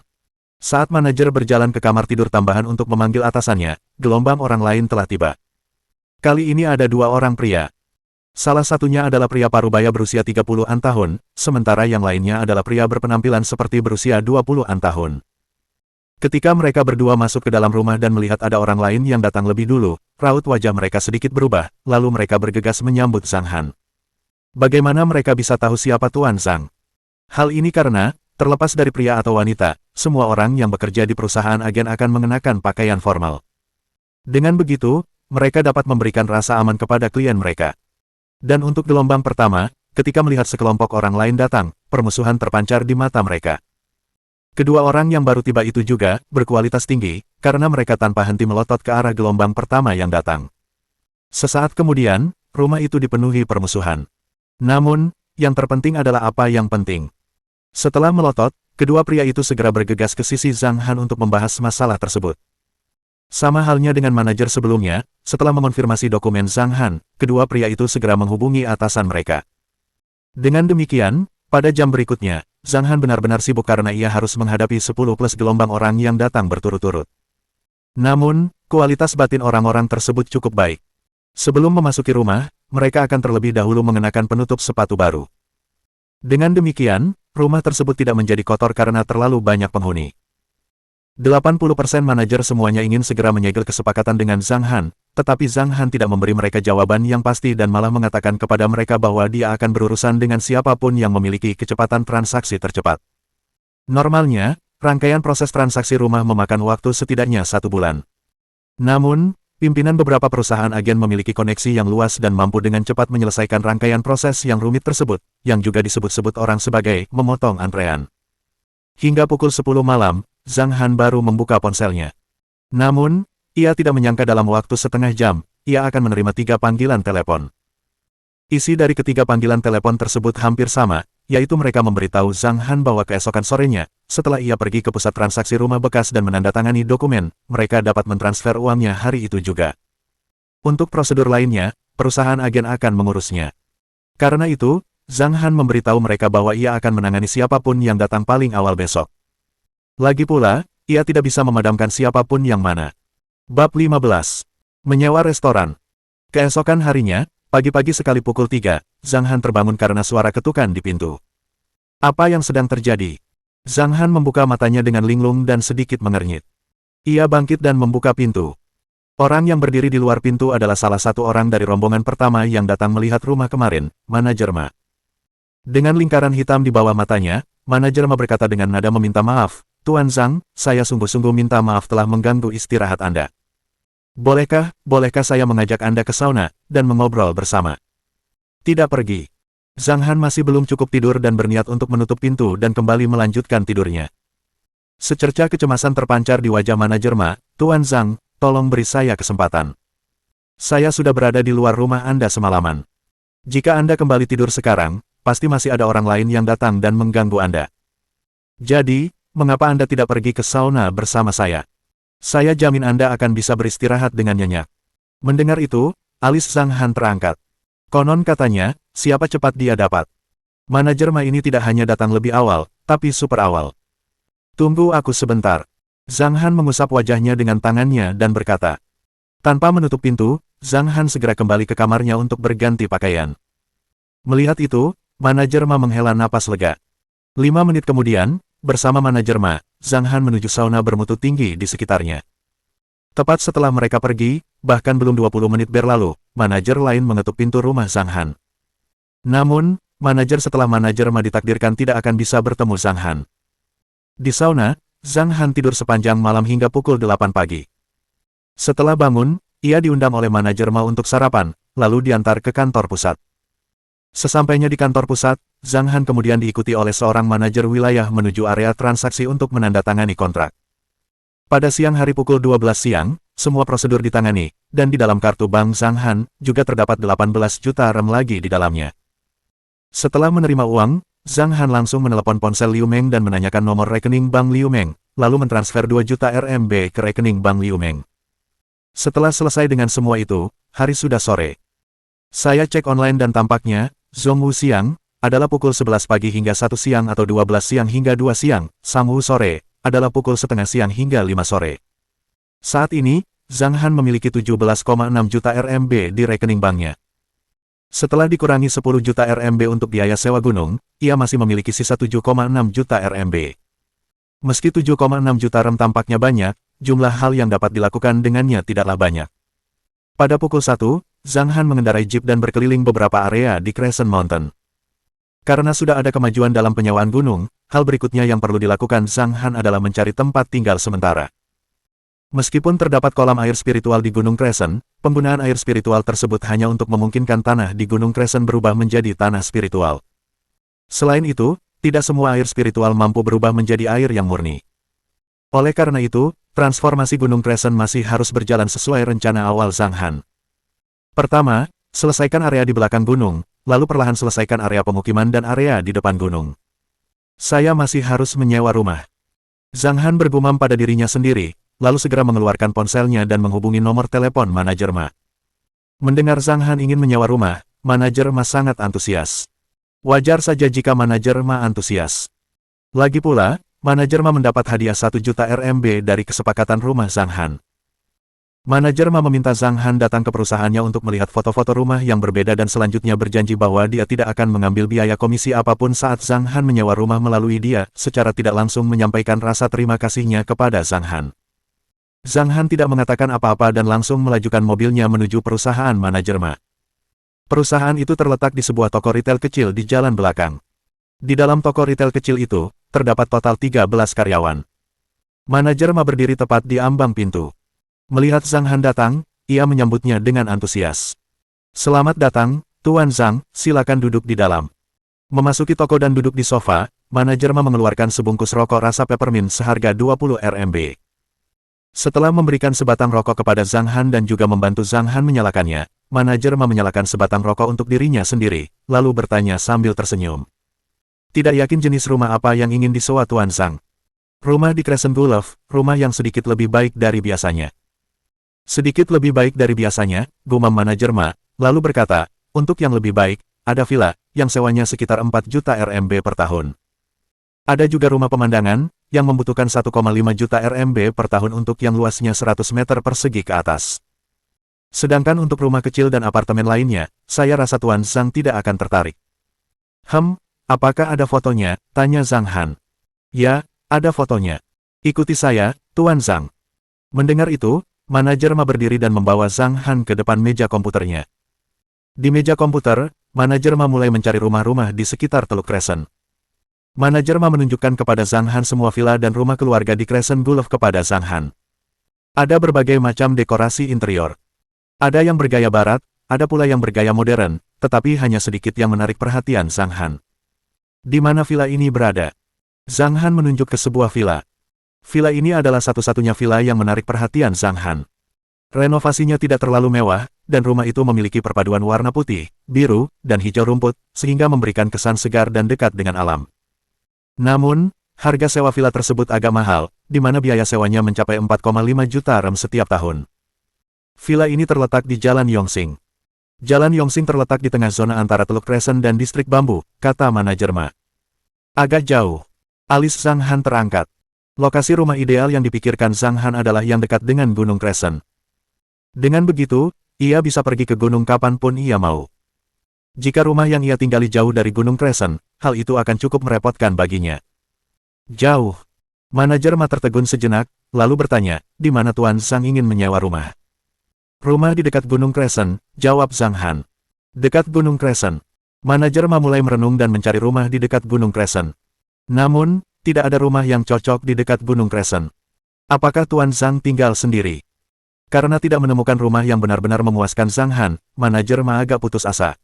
Saat manajer berjalan ke kamar tidur tambahan untuk memanggil atasannya, gelombang orang lain telah tiba. Kali ini ada 2 orang pria. Salah satunya adalah pria parubaya berusia 30-an tahun, sementara yang lainnya adalah pria berpenampilan seperti berusia 20-an tahun. Ketika mereka berdua masuk ke dalam rumah dan melihat ada orang lain yang datang lebih dulu, raut wajah mereka sedikit berubah, lalu mereka bergegas menyambut Zhang Han. Bagaimana mereka bisa tahu siapa Tuan Zhang? Hal ini karena, terlepas dari pria atau wanita, semua orang yang bekerja di perusahaan agen akan mengenakan pakaian formal. Dengan begitu, mereka dapat memberikan rasa aman kepada klien mereka. Dan untuk gelombang pertama, ketika melihat sekelompok orang lain datang, permusuhan terpancar di mata mereka. Kedua orang yang baru tiba itu juga berkualitas tinggi, karena mereka tanpa henti melotot ke arah gelombang pertama yang datang. Sesaat kemudian, rumah itu dipenuhi permusuhan. Namun, yang terpenting adalah apa yang penting. Setelah melotot, kedua pria itu segera bergegas ke sisi Zhang Han untuk membahas masalah tersebut. Sama halnya dengan manajer sebelumnya, setelah mengonfirmasi dokumen Zhang Han, kedua pria itu segera menghubungi atasan mereka. Dengan demikian, pada jam berikutnya, Zhang Han benar-benar sibuk karena ia harus menghadapi 10 plus gelombang orang yang datang berturut-turut. Namun, kualitas batin orang-orang tersebut cukup baik. Sebelum memasuki rumah, mereka akan terlebih dahulu mengenakan penutup sepatu baru. Dengan demikian, rumah tersebut tidak menjadi kotor karena terlalu banyak penghuni. 80% manajer semuanya ingin segera menyegel kesepakatan dengan Zhang Han, tetapi Zhang Han tidak memberi mereka jawaban yang pasti dan malah mengatakan kepada mereka bahwa dia akan berurusan dengan siapapun yang memiliki kecepatan transaksi tercepat. Normalnya, rangkaian proses transaksi rumah memakan waktu setidaknya 1 bulan. Namun, Pimpinan beberapa perusahaan agen memiliki koneksi yang luas dan mampu dengan cepat menyelesaikan rangkaian proses yang rumit tersebut, yang juga disebut-sebut orang sebagai memotong antrean. Hingga pukul 10 malam, Zhang Han baru membuka ponselnya. Namun, ia tidak menyangka dalam waktu setengah jam, ia akan menerima 3 panggilan telepon. Isi dari ketiga panggilan telepon tersebut hampir sama, yaitu mereka memberitahu Zhang Han bahwa keesokan sorenya, setelah ia pergi ke pusat transaksi rumah bekas dan menandatangani dokumen, mereka dapat mentransfer uangnya hari itu juga. Untuk prosedur lainnya, perusahaan agen akan mengurusnya. Karena itu, Zhang Han memberitahu mereka bahwa ia akan menangani siapapun yang datang paling awal besok. Lagi pula, ia tidak bisa memadamkan siapapun yang mana. Bab 15. Menyewa restoran. Keesokan harinya, pagi-pagi sekali pukul 3, Zhang Han terbangun karena suara ketukan di pintu. Apa yang sedang terjadi? Zhang Han membuka matanya dengan linglung dan sedikit mengernyit. Ia bangkit dan membuka pintu. Orang yang berdiri di luar pintu adalah salah satu orang dari rombongan pertama yang datang melihat rumah kemarin, manajer Ma. Dengan lingkaran hitam di bawah matanya, manajer Ma berkata dengan nada meminta maaf, Tuan Zhang, saya sungguh-sungguh minta maaf telah mengganggu istirahat Anda. Bolehkah saya mengajak Anda ke sauna, dan mengobrol bersama? Tidak pergi. Zhang Han masih belum cukup tidur dan berniat untuk menutup pintu dan kembali melanjutkan tidurnya. Secerca kecemasan terpancar di wajah manajer Ma, Tuan Zhang, tolong beri saya kesempatan. Saya sudah berada di luar rumah Anda semalaman. Jika Anda kembali tidur sekarang, pasti masih ada orang lain yang datang dan mengganggu Anda. Jadi, mengapa Anda tidak pergi ke sauna bersama saya? Saya jamin Anda akan bisa beristirahat dengan nyenyak. Mendengar itu, alis Zhang Han terangkat. Konon katanya, siapa cepat dia dapat. Manajer Ma ini tidak hanya datang lebih awal, tapi super awal. Tunggu aku sebentar. Zhang Han mengusap wajahnya dengan tangannya dan berkata. Tanpa menutup pintu, Zhang Han segera kembali ke kamarnya untuk berganti pakaian. Melihat itu, manajer Ma menghela napas lega. 5 menit kemudian, bersama manajer Ma, Zhang Han menuju sauna bermutu tinggi di sekitarnya. Tepat setelah mereka pergi, bahkan belum 20 menit berlalu, manajer lain mengetuk pintu rumah Zhang Han. Namun, setelah manajer Ma ditakdirkan tidak akan bisa bertemu Zhang Han. Di sauna, Zhang Han tidur sepanjang malam hingga pukul 8 pagi. Setelah bangun, ia diundang oleh manajer Ma untuk sarapan, lalu diantar ke kantor pusat. Sesampainya di kantor pusat, Zhang Han kemudian diikuti oleh seorang manajer wilayah menuju area transaksi untuk menandatangani kontrak. Pada siang hari pukul 12 siang, semua prosedur ditangani, dan di dalam kartu bank Zhang Han, juga terdapat 18 juta rem lagi di dalamnya. Setelah menerima uang, Zhang Han langsung menelepon ponsel Liu Meng dan menanyakan nomor rekening bank Liu Meng, lalu mentransfer 2 juta RMB ke rekening bank Liu Meng. Setelah selesai dengan semua itu, hari sudah sore. Saya cek online dan tampaknya, Zhongwu siang, adalah pukul 11 pagi hingga 1 siang atau 12 siang hingga 2 siang, Sangwu sore, adalah pukul setengah siang hingga 5 sore. Saat ini, Zhang Han memiliki 17,6 juta RMB di rekening banknya. Setelah dikurangi 10 juta RMB untuk biaya sewa gunung, ia masih memiliki sisa 7,6 juta RMB. Meski 7,6 juta rem tampaknya banyak, jumlah hal yang dapat dilakukan dengannya tidaklah banyak. Pada pukul 1, Zhang Han mengendarai jeep dan berkeliling beberapa area di Crescent Mountain. Karena sudah ada kemajuan dalam penyewaan gunung, hal berikutnya yang perlu dilakukan Zhang Han adalah mencari tempat tinggal sementara. Meskipun terdapat kolam air spiritual di Gunung Crescent, penggunaan air spiritual tersebut hanya untuk memungkinkan tanah di Gunung Crescent berubah menjadi tanah spiritual. Selain itu, tidak semua air spiritual mampu berubah menjadi air yang murni. Oleh karena itu, transformasi Gunung Crescent masih harus berjalan sesuai rencana awal Zhang Han. Pertama, selesaikan area di belakang gunung, lalu perlahan selesaikan area pemukiman dan area di depan gunung. Saya masih harus menyewa rumah. Zhang Han bergumam pada dirinya sendiri, lalu segera mengeluarkan ponselnya dan menghubungi nomor telepon manajer Ma. Mendengar Zhang Han ingin menyewa rumah, manajer Ma sangat antusias. Wajar saja jika manajer Ma antusias. Lagi pula, manajer Ma mendapat hadiah 1 juta RMB dari kesepakatan rumah Zhang Han. Manajer Ma meminta Zhang Han datang ke perusahaannya untuk melihat foto-foto rumah yang berbeda dan selanjutnya berjanji bahwa dia tidak akan mengambil biaya komisi apapun saat Zhang Han menyewa rumah melalui dia, secara tidak langsung menyampaikan rasa terima kasihnya kepada Zhang Han. Zhang Han tidak mengatakan apa-apa dan langsung melajukan mobilnya menuju perusahaan manajer Ma. Perusahaan itu terletak di sebuah toko retail kecil di jalan belakang. Di dalam toko retail kecil itu, terdapat total 13 karyawan. Manajer Ma berdiri tepat di ambang pintu. Melihat Zhang Han datang, ia menyambutnya dengan antusias. Selamat datang, Tuan Zhang, silakan duduk di dalam. Memasuki toko dan duduk di sofa, manajer Ma mengeluarkan sebungkus rokok rasa peppermint seharga 20 RMB. Setelah memberikan sebatang rokok kepada Zhang Han dan juga membantu Zhang Han menyalakannya, manajer Ma menyalakan sebatang rokok untuk dirinya sendiri, lalu bertanya sambil tersenyum. Tidak yakin jenis rumah apa yang ingin disewa Tuan Zhang. Rumah di Crescent Boulevard, rumah yang sedikit lebih baik dari biasanya. Sedikit lebih baik dari biasanya, gumam manajer Ma, lalu berkata, untuk yang lebih baik, ada villa, yang sewanya sekitar 4 juta RMB per tahun. Ada juga rumah pemandangan, yang membutuhkan 1,5 juta RMB per tahun untuk yang luasnya 100 meter persegi ke atas. Sedangkan untuk rumah kecil dan apartemen lainnya, saya rasa Tuan Zhang tidak akan tertarik. Apakah ada fotonya? Tanya Zhang Han. Ya, ada fotonya. Ikuti saya, Tuan Zhang. Mendengar itu, manajer Ma berdiri dan membawa Zhang Han ke depan meja komputernya. Di meja komputer, manajer Ma mulai mencari rumah-rumah di sekitar Teluk Crescent. Manajer Ma menunjukkan kepada Zhang Han semua villa dan rumah keluarga di Crescent Boulevard kepada Zhang Han. Ada berbagai macam dekorasi interior. Ada yang bergaya barat, ada pula yang bergaya modern, tetapi hanya sedikit yang menarik perhatian Zhang Han. Di mana villa ini berada? Zhang Han menunjuk ke sebuah villa. Villa ini adalah satu-satunya villa yang menarik perhatian Zhang Han. Renovasinya tidak terlalu mewah, dan rumah itu memiliki perpaduan warna putih, biru, dan hijau rumput, sehingga memberikan kesan segar dan dekat dengan alam. Namun, harga sewa villa tersebut agak mahal, di mana biaya sewanya mencapai 4,5 juta RM setiap tahun. Villa ini terletak di Jalan Yongxing. Jalan Yongxing terletak di tengah zona antara Teluk Crescent dan Distrik Bambu, kata manajer Ma. Agak jauh. Alis Zhang Han terangkat. Lokasi rumah ideal yang dipikirkan Zhang Han adalah yang dekat dengan Gunung Crescent. Dengan begitu, ia bisa pergi ke gunung kapanpun ia mau. Jika rumah yang ia tinggali jauh dari Gunung Crescent, hal itu akan cukup merepotkan baginya. Jauh. Manajer Ma tertegun sejenak, lalu bertanya, di mana Tuan Zhang ingin menyewa rumah? Rumah di dekat Gunung Crescent, jawab Zhang Han. Dekat Gunung Crescent. Manajer Ma mulai merenung dan mencari rumah di dekat Gunung Crescent. Namun, tidak ada rumah yang cocok di dekat Gunung Crescent. Apakah Tuan Zhang tinggal sendiri? Karena tidak menemukan rumah yang benar-benar memuaskan Zhang Han, manajer Ma agak putus asa.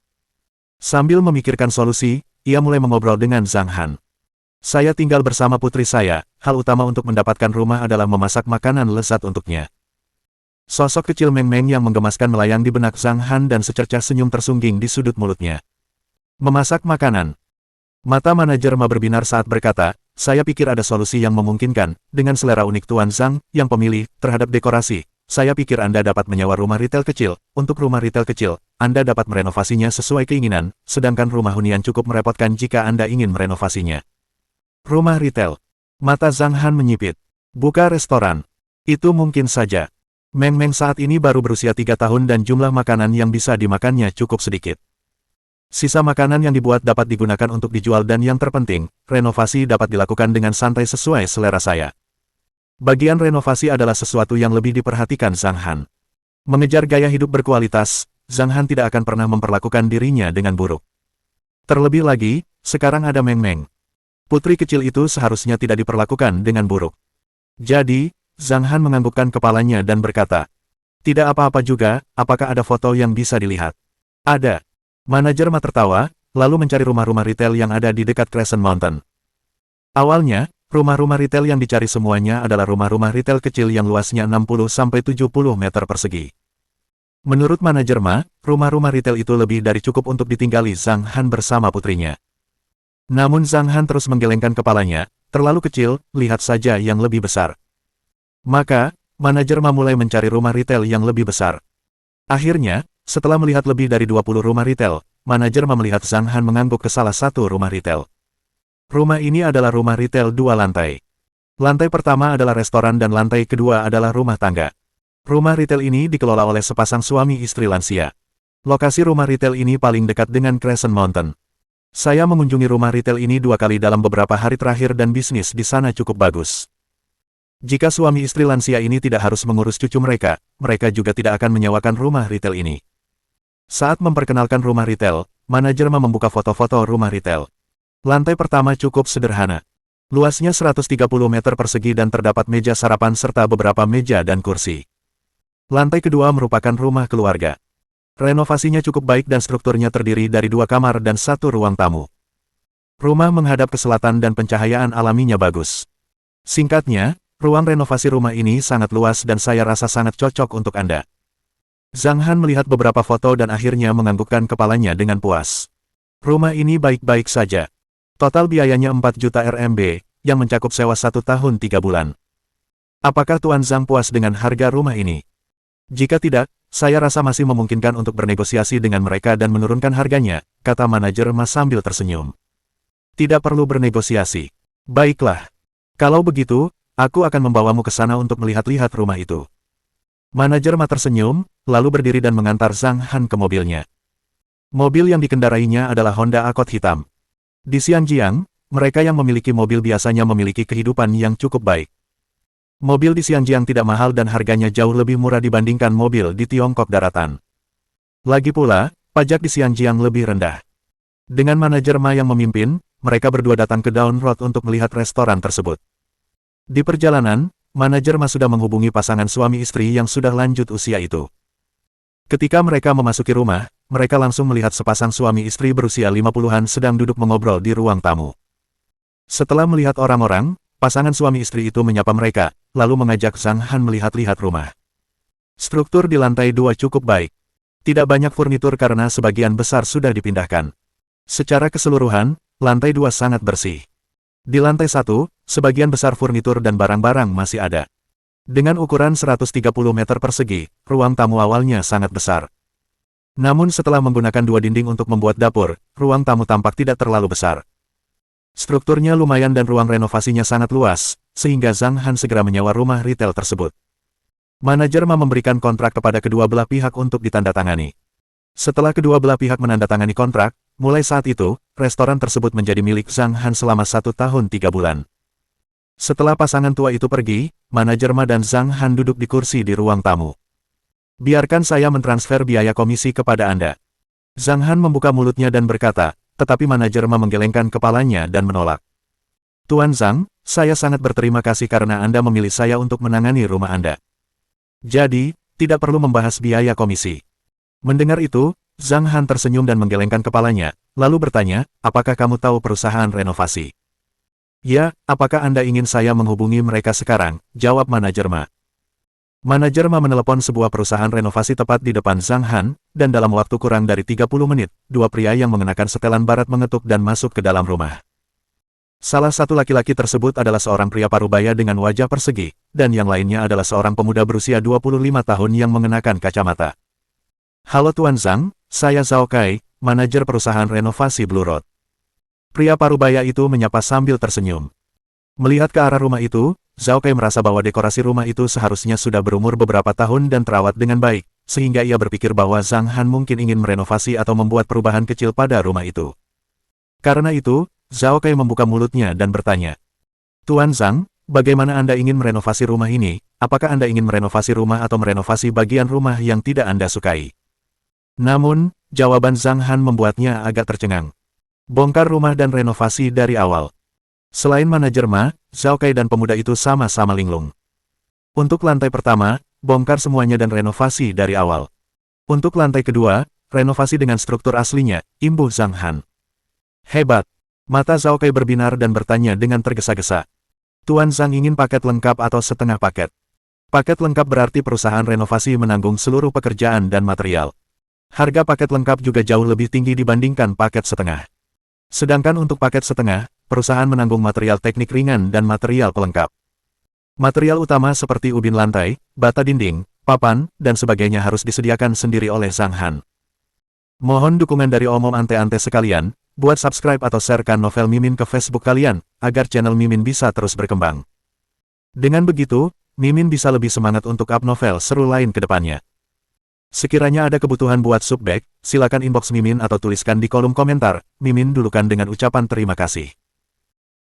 Sambil memikirkan solusi, ia mulai mengobrol dengan Zhang Han. Saya tinggal bersama putri saya, hal utama untuk mendapatkan rumah adalah memasak makanan lezat untuknya. Sosok kecil Meng Meng yang menggemaskan melayang di benak Zhang Han dan secercah senyum tersungging di sudut mulutnya. Memasak makanan. Mata manajer Ma berbinar saat berkata, saya pikir ada solusi yang memungkinkan, dengan selera unik Tuan Zhang, yang pemilih, terhadap dekorasi. Saya pikir Anda dapat menyewa rumah retail kecil. Untuk rumah retail kecil, Anda dapat merenovasinya sesuai keinginan, sedangkan rumah hunian cukup merepotkan jika Anda ingin merenovasinya. Rumah retail. Mata Zhang Han menyipit. Buka restoran. Itu mungkin saja. Meng Meng saat ini baru berusia 3 tahun dan jumlah makanan yang bisa dimakannya cukup sedikit. Sisa makanan yang dibuat dapat digunakan untuk dijual dan yang terpenting, renovasi dapat dilakukan dengan santai sesuai selera saya. Bagian renovasi adalah sesuatu yang lebih diperhatikan Zhang Han. Mengejar gaya hidup berkualitas, Zhang Han tidak akan pernah memperlakukan dirinya dengan buruk. Terlebih lagi, sekarang ada Meng Meng. Putri kecil itu seharusnya tidak diperlakukan dengan buruk. Jadi, Zhang Han menganggukkan kepalanya dan berkata, tidak apa-apa juga, apakah ada foto yang bisa dilihat? Ada. Manajer Ma tertawa, lalu mencari rumah-rumah retail yang ada di dekat Crescent Mountain. Awalnya, rumah-rumah retail yang dicari semuanya adalah rumah-rumah retail kecil yang luasnya 60-70 meter persegi. Menurut manajer Ma, rumah-rumah retail itu lebih dari cukup untuk ditinggali Zhang Han bersama putrinya. Namun Zhang Han terus menggelengkan kepalanya, terlalu kecil, lihat saja yang lebih besar. Maka, manajer Ma mulai mencari rumah retail yang lebih besar. Akhirnya, setelah melihat lebih dari 20 rumah retail, manajer Ma melihat Zhang Han mengangguk ke salah satu rumah retail. Rumah ini adalah rumah retail 2 lantai. Lantai pertama adalah restoran dan lantai kedua adalah rumah tangga. Rumah retail ini dikelola oleh sepasang suami istri lansia. Lokasi rumah retail ini paling dekat dengan Crescent Mountain. Saya mengunjungi rumah retail ini 2 kali dalam beberapa hari terakhir dan bisnis di sana cukup bagus. Jika suami istri lansia ini tidak harus mengurus cucu mereka, mereka juga tidak akan menyewakan rumah retail ini. Saat memperkenalkan rumah retail, manajer Ma membuka foto-foto rumah retail. Lantai pertama cukup sederhana. Luasnya 130 meter persegi dan terdapat meja sarapan serta beberapa meja dan kursi. Lantai kedua merupakan rumah keluarga. Renovasinya cukup baik dan strukturnya terdiri dari 2 kamar dan 1 ruang tamu. Rumah menghadap ke selatan dan pencahayaan alaminya bagus. Singkatnya, ruang renovasi rumah ini sangat luas dan saya rasa sangat cocok untuk Anda. Zhang Han melihat beberapa foto dan akhirnya menganggukkan kepalanya dengan puas. Rumah ini baik-baik saja. Total biayanya 4 juta RMB, yang mencakup sewa 1 tahun 3 bulan. Apakah Tuan Zhang puas dengan harga rumah ini? Jika tidak, saya rasa masih memungkinkan untuk bernegosiasi dengan mereka dan menurunkan harganya, kata manajer Ma sambil tersenyum. Tidak perlu bernegosiasi. Baiklah. Kalau begitu, aku akan membawamu ke sana untuk melihat-lihat rumah itu. Manajer Ma tersenyum, lalu berdiri dan mengantar Zhang Han ke mobilnya. Mobil yang dikendarainya adalah Honda Accord hitam. Di Xianjiang, mereka yang memiliki mobil biasanya memiliki kehidupan yang cukup baik. Mobil di Xianjiang tidak mahal dan harganya jauh lebih murah dibandingkan mobil di Tiongkok daratan. Lagi pula, pajak di Xianjiang lebih rendah. Dengan manajer Ma yang memimpin, mereka berdua datang ke Down Road untuk melihat restoran tersebut. Di perjalanan, manajer Ma sudah menghubungi pasangan suami istri yang sudah lanjut usia itu. Ketika mereka memasuki rumah, mereka langsung melihat sepasang suami istri berusia 50-an sedang duduk mengobrol di ruang tamu. Setelah melihat orang-orang, pasangan suami istri itu menyapa mereka, lalu mengajak Zhang Han melihat-lihat rumah. Struktur di lantai 2 cukup baik. Tidak banyak furnitur karena sebagian besar sudah dipindahkan. Secara keseluruhan, lantai 2 sangat bersih. Di lantai 1, sebagian besar furnitur dan barang-barang masih ada. Dengan ukuran 130 meter persegi, ruang tamu awalnya sangat besar. Namun setelah menggunakan 2 dinding untuk membuat dapur, ruang tamu tampak tidak terlalu besar. Strukturnya lumayan dan ruang renovasinya sangat luas, sehingga Zhang Han segera menyewa rumah retail tersebut. Manajer Ma memberikan kontrak kepada kedua belah pihak untuk ditandatangani. Setelah kedua belah pihak menandatangani kontrak, mulai saat itu, restoran tersebut menjadi milik Zhang Han selama 1 tahun 3 bulan. Setelah pasangan tua itu pergi, manajer Ma dan Zhang Han duduk di kursi di ruang tamu. Biarkan saya mentransfer biaya komisi kepada Anda. Zhang Han membuka mulutnya dan berkata, tetapi manajer Ma menggelengkan kepalanya dan menolak. Tuan Zhang, saya sangat berterima kasih karena Anda memilih saya untuk menangani rumah Anda. Jadi, tidak perlu membahas biaya komisi. Mendengar itu, Zhang Han tersenyum dan menggelengkan kepalanya, lalu bertanya, apakah kamu tahu perusahaan renovasi? Ya, apakah Anda ingin saya menghubungi mereka sekarang? Jawab manajer Ma. Manajer Ma menelepon sebuah perusahaan renovasi tepat di depan Zhang Han, dan dalam waktu kurang dari 30 menit, 2 pria yang mengenakan setelan barat mengetuk dan masuk ke dalam rumah. Salah satu laki-laki tersebut adalah seorang pria parubaya dengan wajah persegi, dan yang lainnya adalah seorang pemuda berusia 25 tahun yang mengenakan kacamata. Halo Tuan Zhang, saya Zhao Kai, manajer perusahaan renovasi Blue Road. Pria parubaya itu menyapa sambil tersenyum. Melihat ke arah rumah itu, Zhao Kai merasa bahwa dekorasi rumah itu seharusnya sudah berumur beberapa tahun dan terawat dengan baik, sehingga ia berpikir bahwa Zhang Han mungkin ingin merenovasi atau membuat perubahan kecil pada rumah itu. Karena itu, Zhao Kai membuka mulutnya dan bertanya, Tuan Zhang, bagaimana Anda ingin merenovasi rumah ini? Apakah Anda ingin merenovasi rumah atau merenovasi bagian rumah yang tidak Anda sukai? Namun, jawaban Zhang Han membuatnya agak tercengang. Bongkar rumah dan renovasi dari awal. Selain manajer Ma, Zhao Kai dan pemuda itu sama-sama linglung. Untuk lantai pertama, bongkar semuanya dan renovasi dari awal. Untuk lantai kedua, renovasi dengan struktur aslinya, imbuh Zhang Han. Hebat! Mata Zhao Kai berbinar dan bertanya dengan tergesa-gesa. Tuan Zhang ingin paket lengkap atau setengah paket? Paket lengkap berarti perusahaan renovasi menanggung seluruh pekerjaan dan material. Harga paket lengkap juga jauh lebih tinggi dibandingkan paket setengah. Sedangkan untuk paket setengah, perusahaan menanggung material teknik ringan dan material pelengkap. Material utama seperti ubin lantai, bata dinding, papan, dan sebagainya harus disediakan sendiri oleh Zhang Han. Mohon dukungan dari Om Ante-Ante sekalian, buat subscribe atau sharekan novel Mimin ke Facebook kalian, agar channel Mimin bisa terus berkembang. Dengan begitu, Mimin bisa lebih semangat untuk up novel seru lain ke depannya. Sekiranya ada kebutuhan buat subback, silakan inbox Mimin atau tuliskan di kolom komentar, Mimin dulukan dengan ucapan terima kasih.